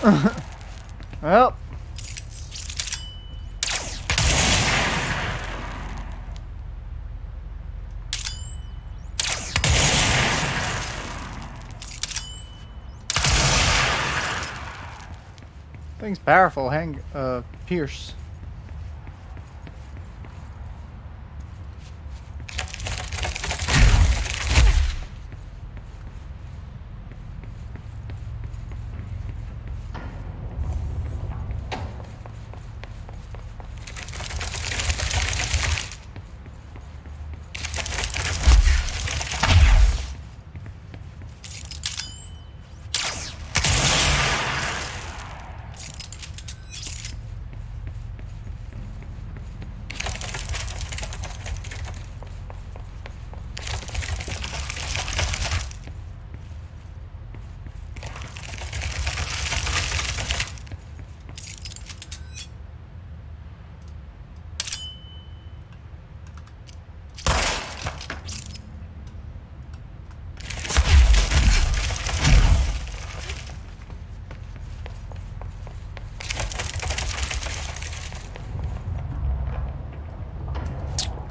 Well. Thing's powerful. Pierce.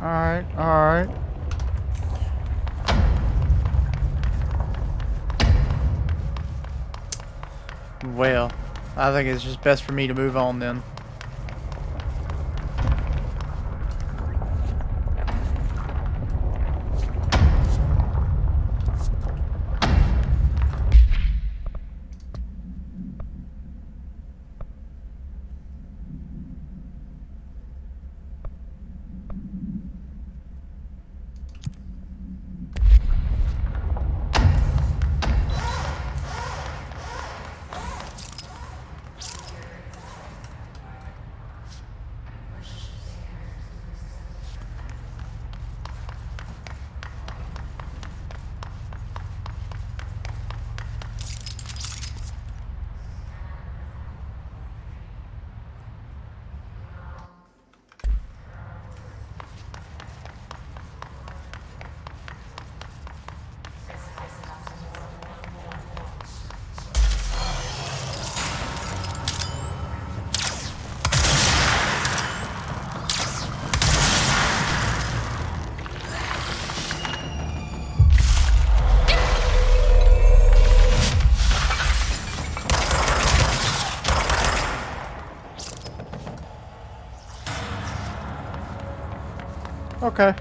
Alright, alright. Well, I think it's just best for me to move on then. Okay.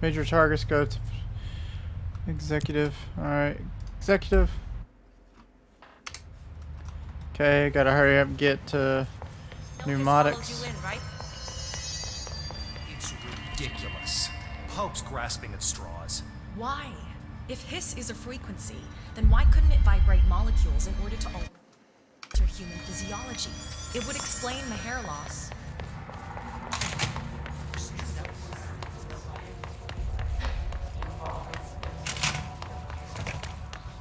Major targets go to executive. Alright. Executive. Okay, gotta hurry up and get to pneumatics. It's ridiculous. Pope's grasping at straws. Why? If hiss is a frequency, then why couldn't it vibrate molecules in order to alter human physiology? It would explain the hair loss.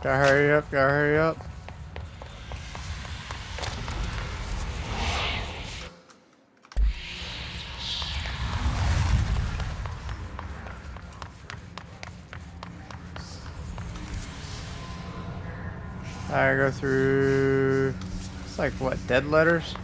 Gotta hurry up, gotta hurry up. I go through, it's like what, dead letters?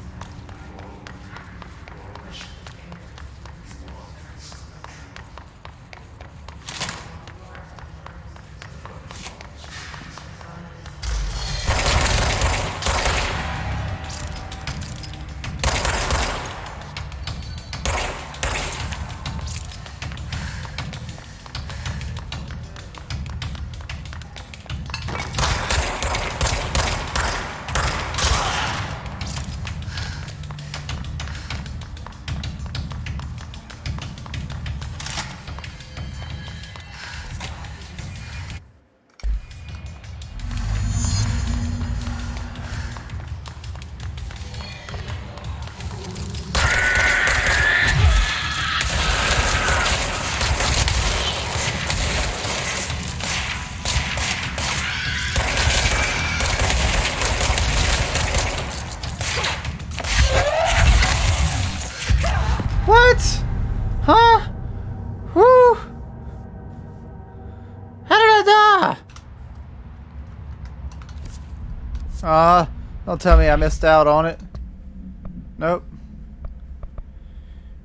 Don't tell me I missed out on it. Nope.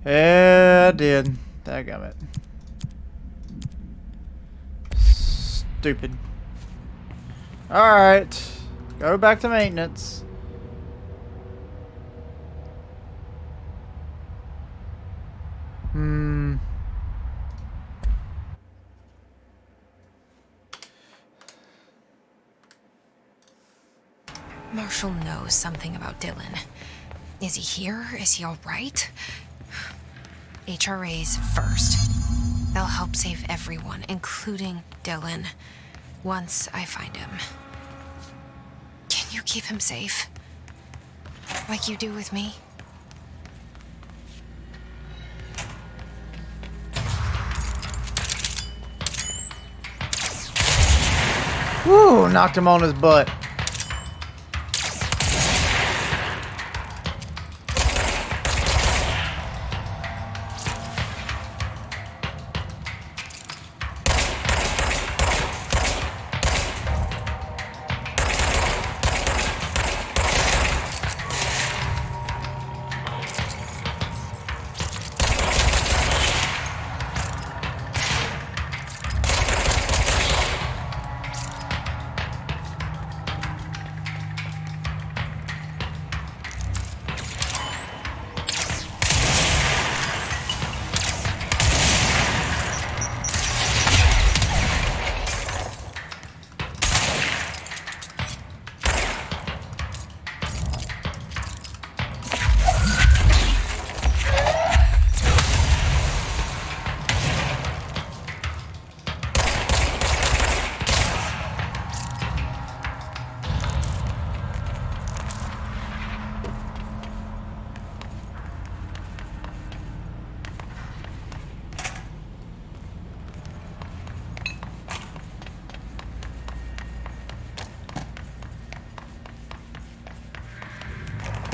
Yeah, I did. Dadgummit. Stupid. Alright. Go back to maintenance. Marshall knows something about Dylan. Is he here? Is he alright? HRAs first. They'll help save everyone, including Dylan, once I find him. Can you keep him safe? Like you do with me? Woo! Knocked him on his butt.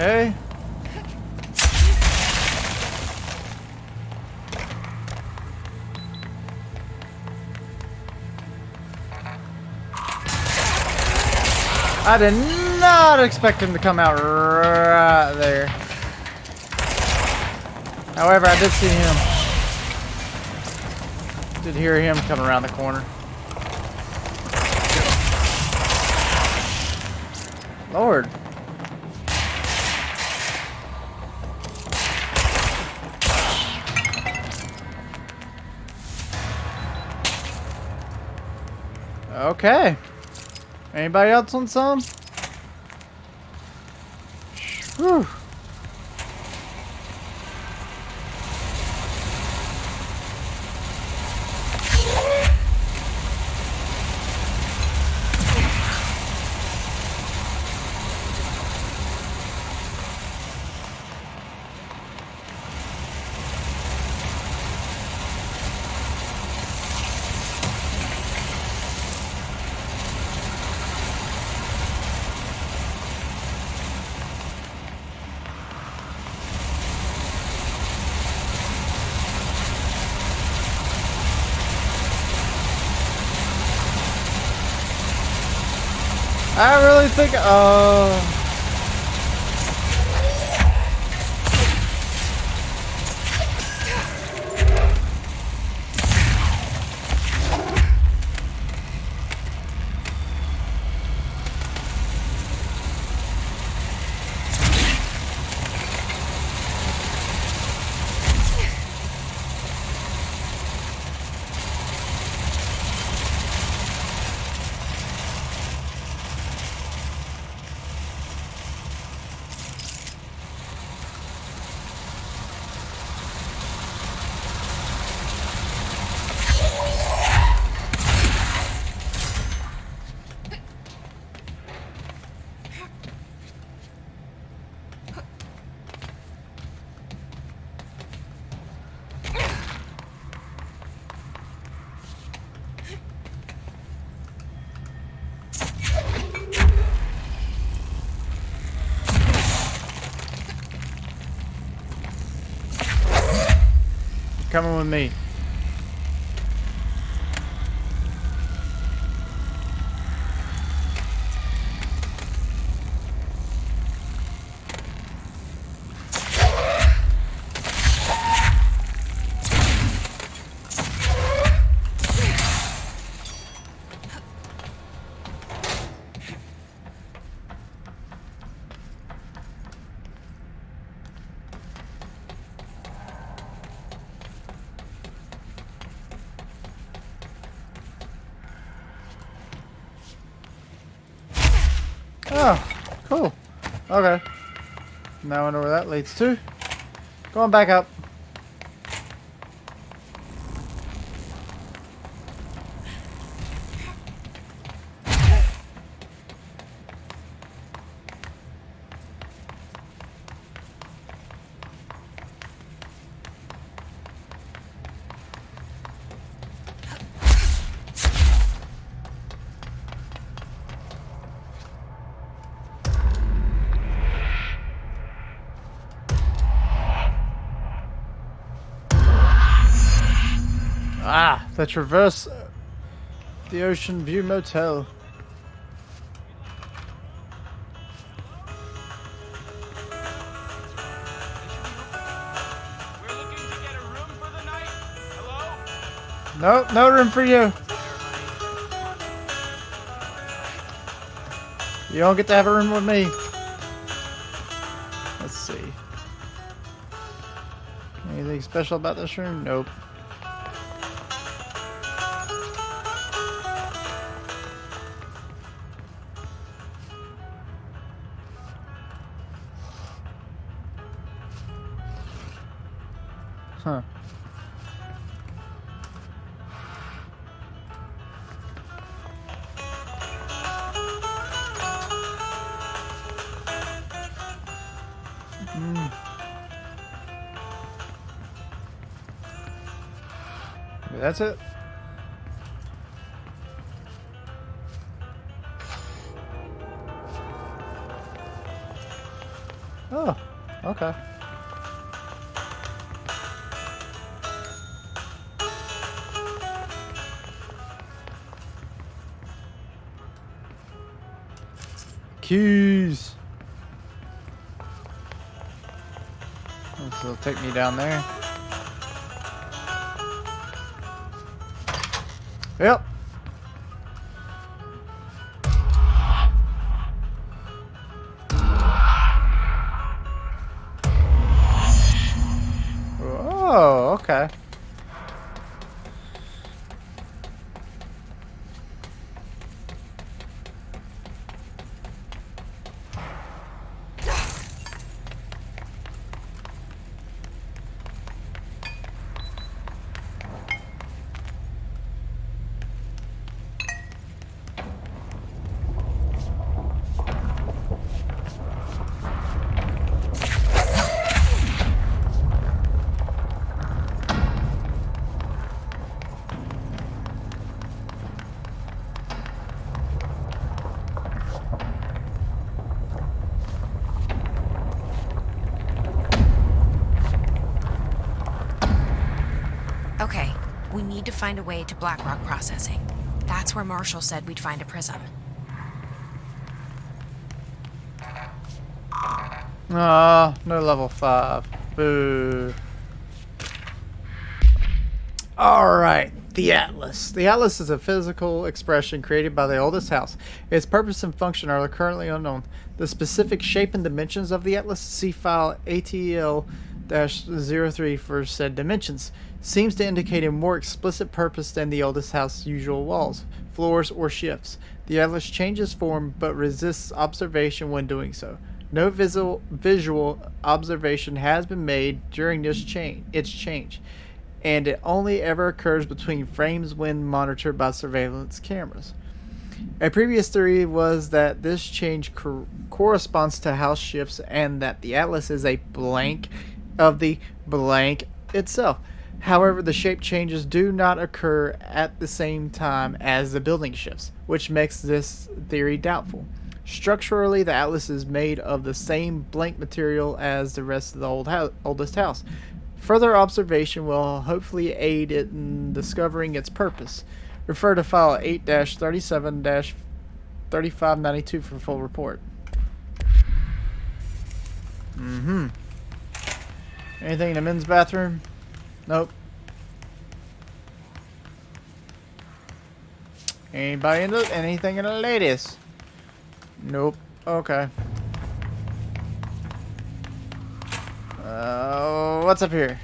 Okay. I did not expect him to come out right there. However, I did see him. Did hear him come around the corner. Lord. Okay. Anybody else on some? Whew. I really think, coming with me. Cool. Okay. Now I know where that leads to. Going back up. Ah, the Traverse the Ocean View Motel. We're looking to get a room for the night. Hello? Nope, no room for you. You don't get to have a room with me. Let's see. Anything special about this room? Nope. Huh. Maybe that's it. Oh, okay. Keys. This will take me down there. Yep. Oh, okay. Okay, we need to find a way to Blackrock Processing. That's where Marshall said we'd find a prism. Ah, no level 5. Boo. Alright, the Atlas. The Atlas is a physical expression created by the oldest house. Its purpose and function are currently unknown. The specific shape and dimensions of the Atlas, see file ATL-03 for said dimensions, seems to indicate a more explicit purpose than the oldest house's usual walls, floors, or shifts. The Atlas changes form but resists observation when doing so. No visual observation has been made during its change, and it only ever occurs between frames when monitored by surveillance cameras. A previous theory was that this change corresponds to house shifts and that the Atlas is a blank of the blank itself. However, the shape changes do not occur at the same time as the building shifts, which makes this theory doubtful. Structurally, the Atlas is made of the same blank material as the rest of the oldest house. Further observation will hopefully aid it in discovering its purpose. Refer to file 8-37-3592 for full report. Anything in the men's bathroom? Nope. Anything in the ladies? Nope. Okay. What's up here?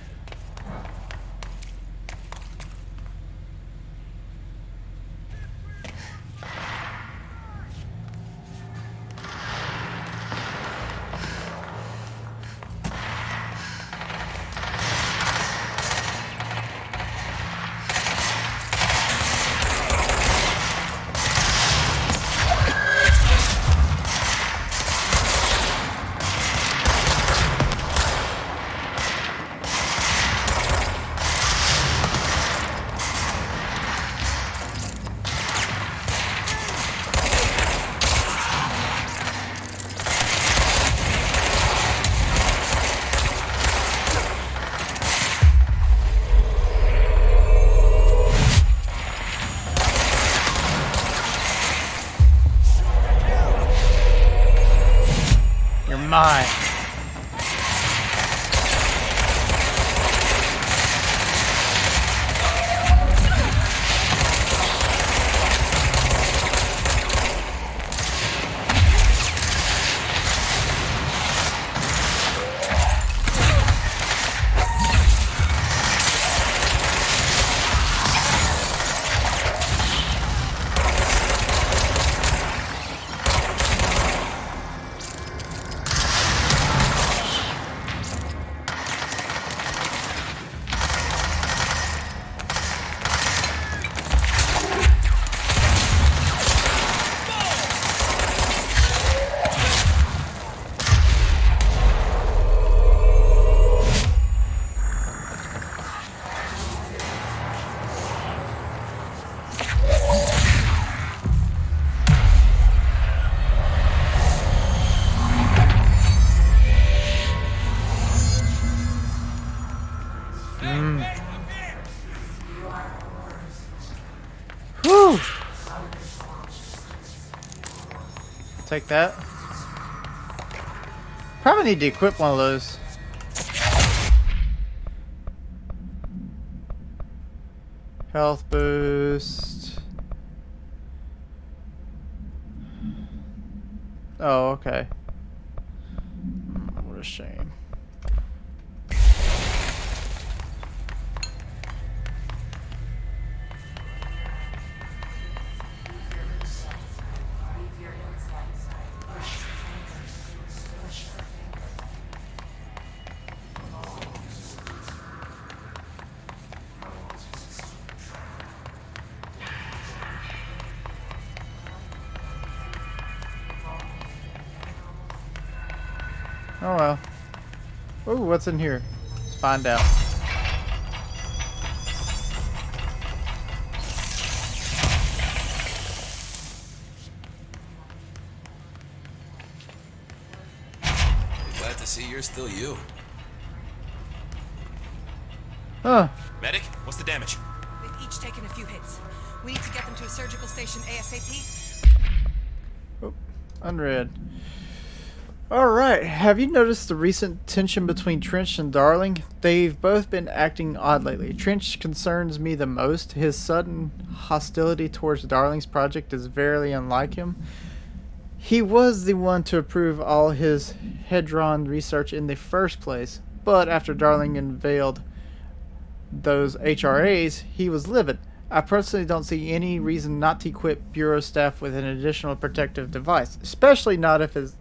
my. Whew. Take that. Probably need to equip one of those. Health boost. Oh, okay. What a shame. Oh well. Ooh, what's in here? Let's find out. Glad to see you're still you. Huh. Medic, what's the damage? They've each taken a few hits. We need to get them to a surgical station ASAP. Oh, unread. Alright, have you noticed the recent tension between Trench and Darling? They've both been acting odd lately. Trench concerns me the most. His sudden hostility towards Darling's project is very unlike him. He was the one to approve all his Hedron research in the first place, but after Darling unveiled those HRAs, he was livid. I personally don't see any reason not to equip Bureau staff with an additional protective device, especially not if it's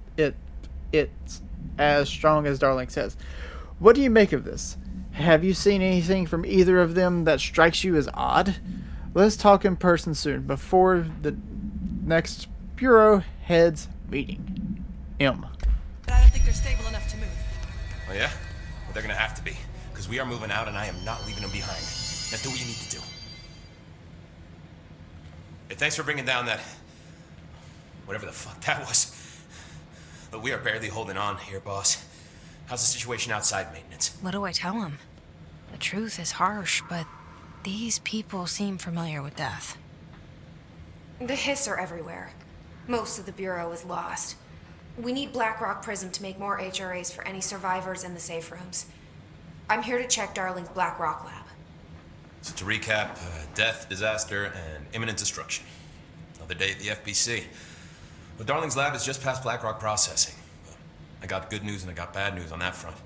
as strong as Darling says. What do you make of this? Have you seen anything from either of them that strikes you as odd? Let's talk in person soon, before the next Bureau heads meeting. M. But I don't think they're stable enough to move. Oh yeah? Well, they're gonna have to be, because we are moving out and I am not leaving them behind. Now do what you need to do. Hey, thanks for bringing down that... whatever the fuck that was. But we are barely holding on here, boss. How's the situation outside maintenance? What do I tell him? The truth is harsh, but these people seem familiar with death. The Hiss are everywhere. Most of the Bureau is lost. We need Blackrock Prism to make more HRAs for any survivors in the safe rooms. I'm here to check Darling's Blackrock lab. So to recap, death, disaster, and imminent destruction. Another day at the FBC. But Darling's lab is just past Blackrock processing. I got good news and I got bad news on that front.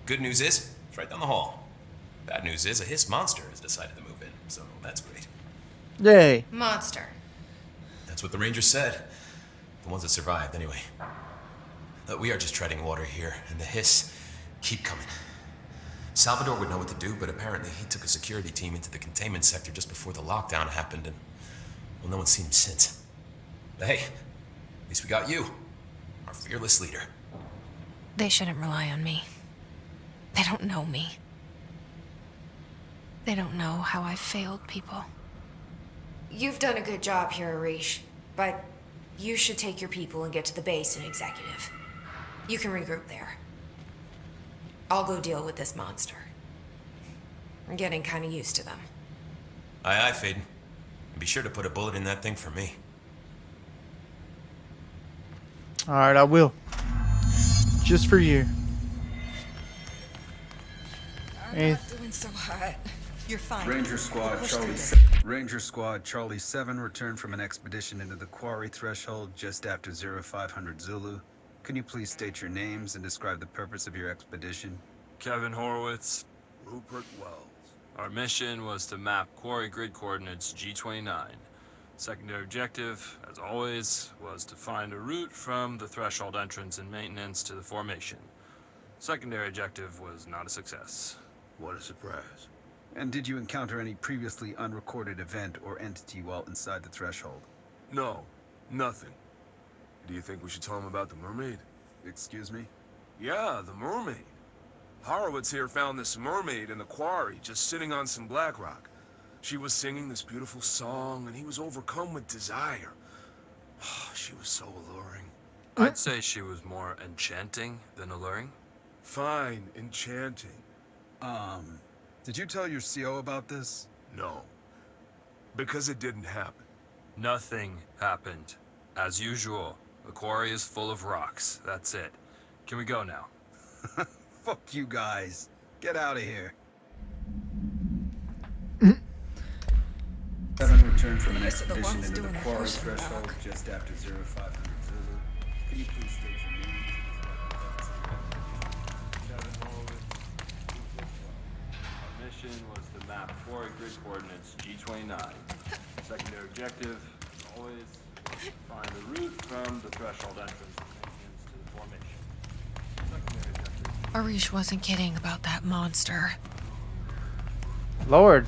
Good news is, it's right down the hall. Bad news is, a Hiss monster has decided to move in, so that's great. Yay. Monster. That's what the Rangers said. The ones that survived, anyway. We are just treading water here, and the Hiss keep coming. Salvador would know what to do, but apparently he took a security team into the containment sector just before the lockdown happened, and, well, no one's seen him since. But hey, at least we got you, our fearless leader. They shouldn't rely on me. They don't know me. They don't know how I've failed people. You've done a good job here, Arish, but you should take your people and get to the base in Executive. You can regroup there. I'll go deal with this monster. I'm getting kind of used to them. Aye, aye, Faden. And be sure to put a bullet in that thing for me. Alright, I will. just for you. I'm not doing so hot. You're fine. Ranger Squad We'll push Charlie. through this. Ranger Squad Charlie 7 returned from an expedition into the quarry threshold just after 0500 Zulu. Can you please state your names and describe the purpose of your expedition? Kevin Horowitz. Rupert Wells. Our mission was to map quarry grid coordinates G29. Secondary objective, as always, was to find a route from the threshold entrance and maintenance to the formation. Secondary objective was not a success. What a surprise. And did you encounter any previously unrecorded event or entity while inside the threshold? No, nothing. Do you think we should tell him about the mermaid? Excuse me? Yeah, the mermaid. Horowitz here found this mermaid in the quarry, just sitting on some black rock. She was singing this beautiful song, and he was overcome with desire. She was so alluring. I'd say she was more enchanting than alluring. Fine, enchanting. Did you tell your CO about this? No. Because it didn't happen. Nothing happened. As usual, the quarry is full of rocks. That's it. Can we go now? Fuck you guys. Get out of here. Seven returned from an These are the expedition ones into the doing the quarry pushing, threshold Doc. just after 0500 Zulu. Can you please state your name? Kevin Horowitz. Our mission was to map quarry grid coordinates G29. Secondary objective, as always, was to find a route from the threshold entrance and maintenance to the formation. Secondary objective. Arish wasn't kidding about that monster. Lord.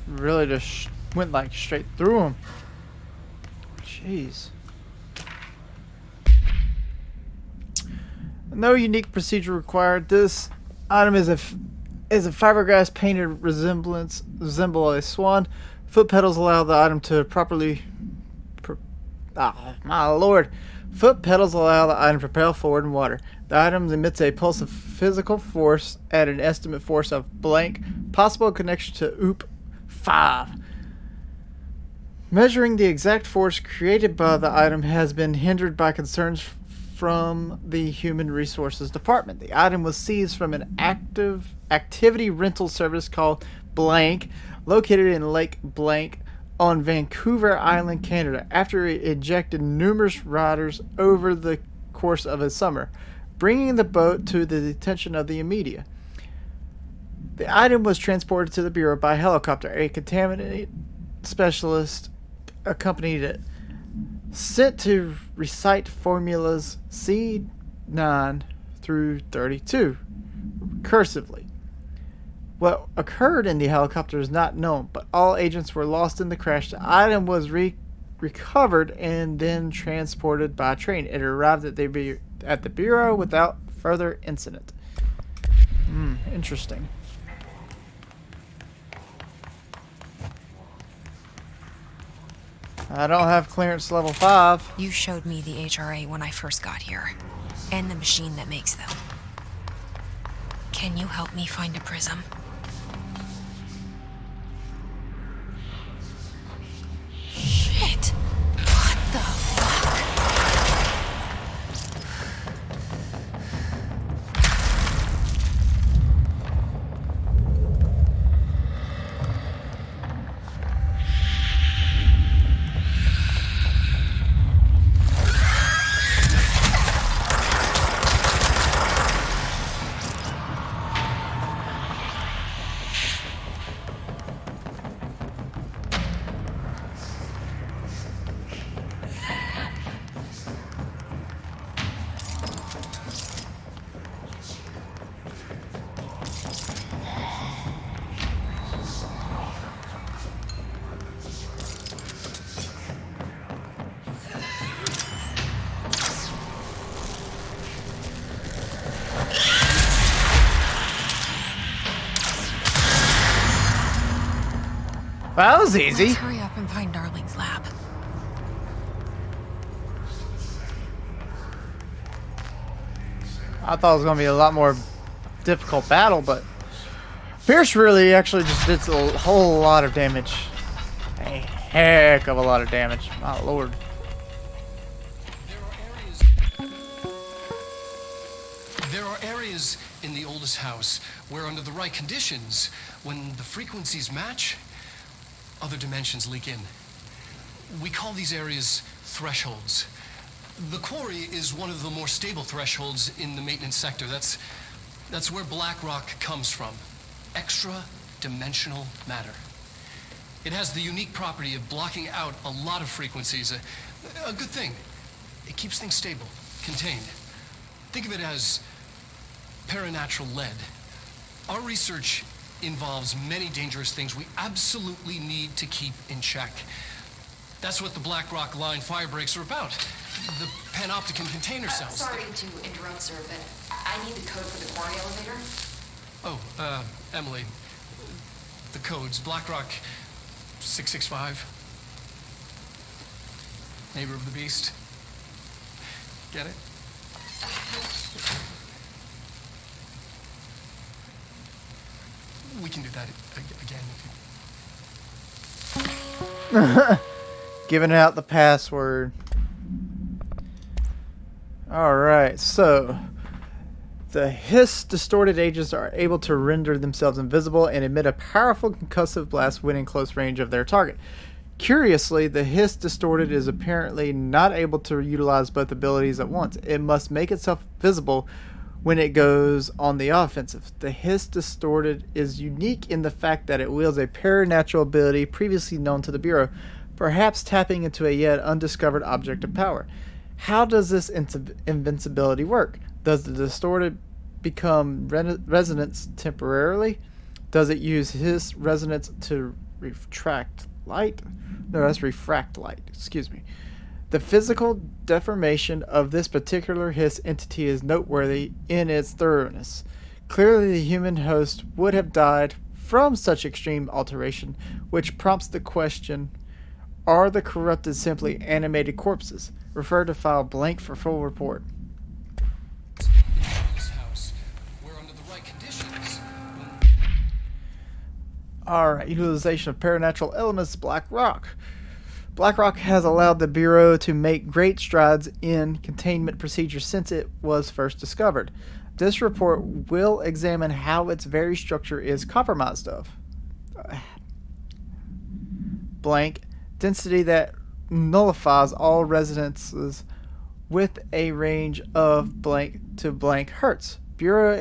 Really just went like straight through him. Jeez. No unique procedure required. This item is a fiberglass painted resemble a swan. Foot pedals allow the item to properly. My lord! Foot pedals allow the item to propel forward in water. The item emits a pulse of physical force at an estimate force of blank. Possible connection to OOP 5. Measuring the exact force created by the item has been hindered by concerns from the Human Resources Department. The item was seized from an activity rental service called Blank, located in Lake Blank on Vancouver Island, Canada, after it ejected numerous riders over the course of a summer, bringing the boat to the attention of the media. The item was transported to the Bureau by helicopter. A contaminant specialist accompanied it, sent to recite formulas C9 through 32, cursively. What occurred in the helicopter is not known, but all agents were lost in the crash. The item was recovered and then transported by train. It arrived at the Bureau without further incident. Interesting. I don't have clearance level 5. You showed me the HRA when I first got here, and the machine that makes them. Can you help me find a prism? Shit! What the fuck? That was easy. Let's hurry up and find Darling's lab. I thought it was going to be a lot more difficult battle, but Pierce really actually just did a whole lot of damage. A heck of a lot of damage. My lord. in the oldest house, where under the right conditions, when the frequencies match, other dimensions leak in. We call these areas thresholds. The quarry is one of the more stable thresholds in the maintenance sector. That's where black rock comes from. Extra-dimensional matter. It has the unique property of blocking out a lot of frequencies. A good thing. It keeps things stable, contained. Think of it as paranatural lead. Our research involves many dangerous things we absolutely need to keep in check. That's what the Black Rock Line fire breaks are about. The panopticon container cells. Sorry to interrupt, sir, but I need the code for the quarry elevator. Oh, Emily. The code's Black Rock 665. Neighbor of the Beast. Get it? We can do that again. Giving out the password. Alright, so the Hiss distorted agents are able to render themselves invisible and emit a powerful concussive blast when in close range of their target. Curiously, the Hiss distorted is apparently not able to utilize both abilities at once. It must make itself visible when it goes on the offensive. The Hiss distorted is unique in the fact that it wields a paranatural ability previously known to the Bureau, perhaps tapping into a yet undiscovered object of power. How does this invincibility work? Does the distorted become resonance temporarily? Does it use Hiss resonance to refract light? No, that's refract light. Excuse me. The physical deformation of this particular Hiss entity is noteworthy in its thoroughness. Clearly, the human host would have died from such extreme alteration, which prompts the question, are the corrupted simply animated corpses? Refer to file blank for full report. Alright, utilization of paranatural elements, Black Rock. Black Rock has allowed the Bureau to make great strides in containment procedures since it was first discovered. This report will examine how its very structure is compromised of. Blank. Density that nullifies all resonances with a range of blank to blank hertz. Bureau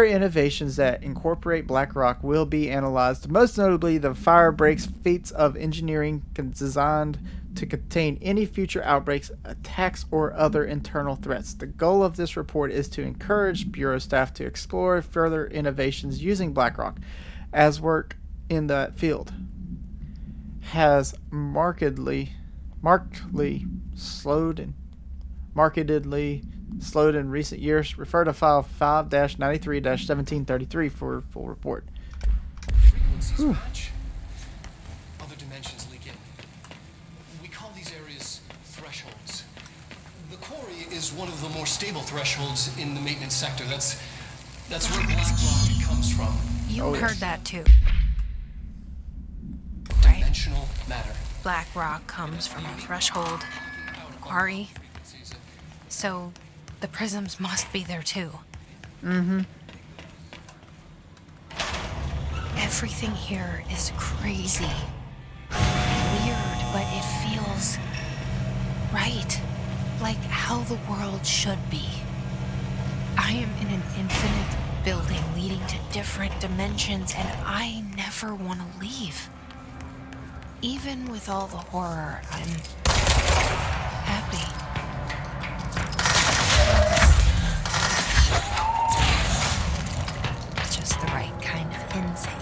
innovations that incorporate Black Rock will be analyzed, most notably the fire breaks feats of engineering designed to contain any future outbreaks, attacks, or other internal threats. The goal of this report is to encourage Bureau staff to explore further innovations using Black Rock, as work in that field has markedly slowed in recent years. Refer to file 5-93-1733 for full report. Frequencies match. Other dimensions leak in. We call these areas thresholds. The quarry is one of the more stable thresholds in the maintenance sector. That's where Black Rock comes from. You heard that too. Dimensional matter. Black rock comes from a threshold, the quarry. So the prisms must be there too. Mm-hmm. Everything here is crazy. Weird, but it feels right. Like how the world should be. I am in an infinite building leading to different dimensions, and I never want to leave. Even with all the horror, I'm happy. Just the right kind of insane.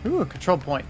Ooh, a control point.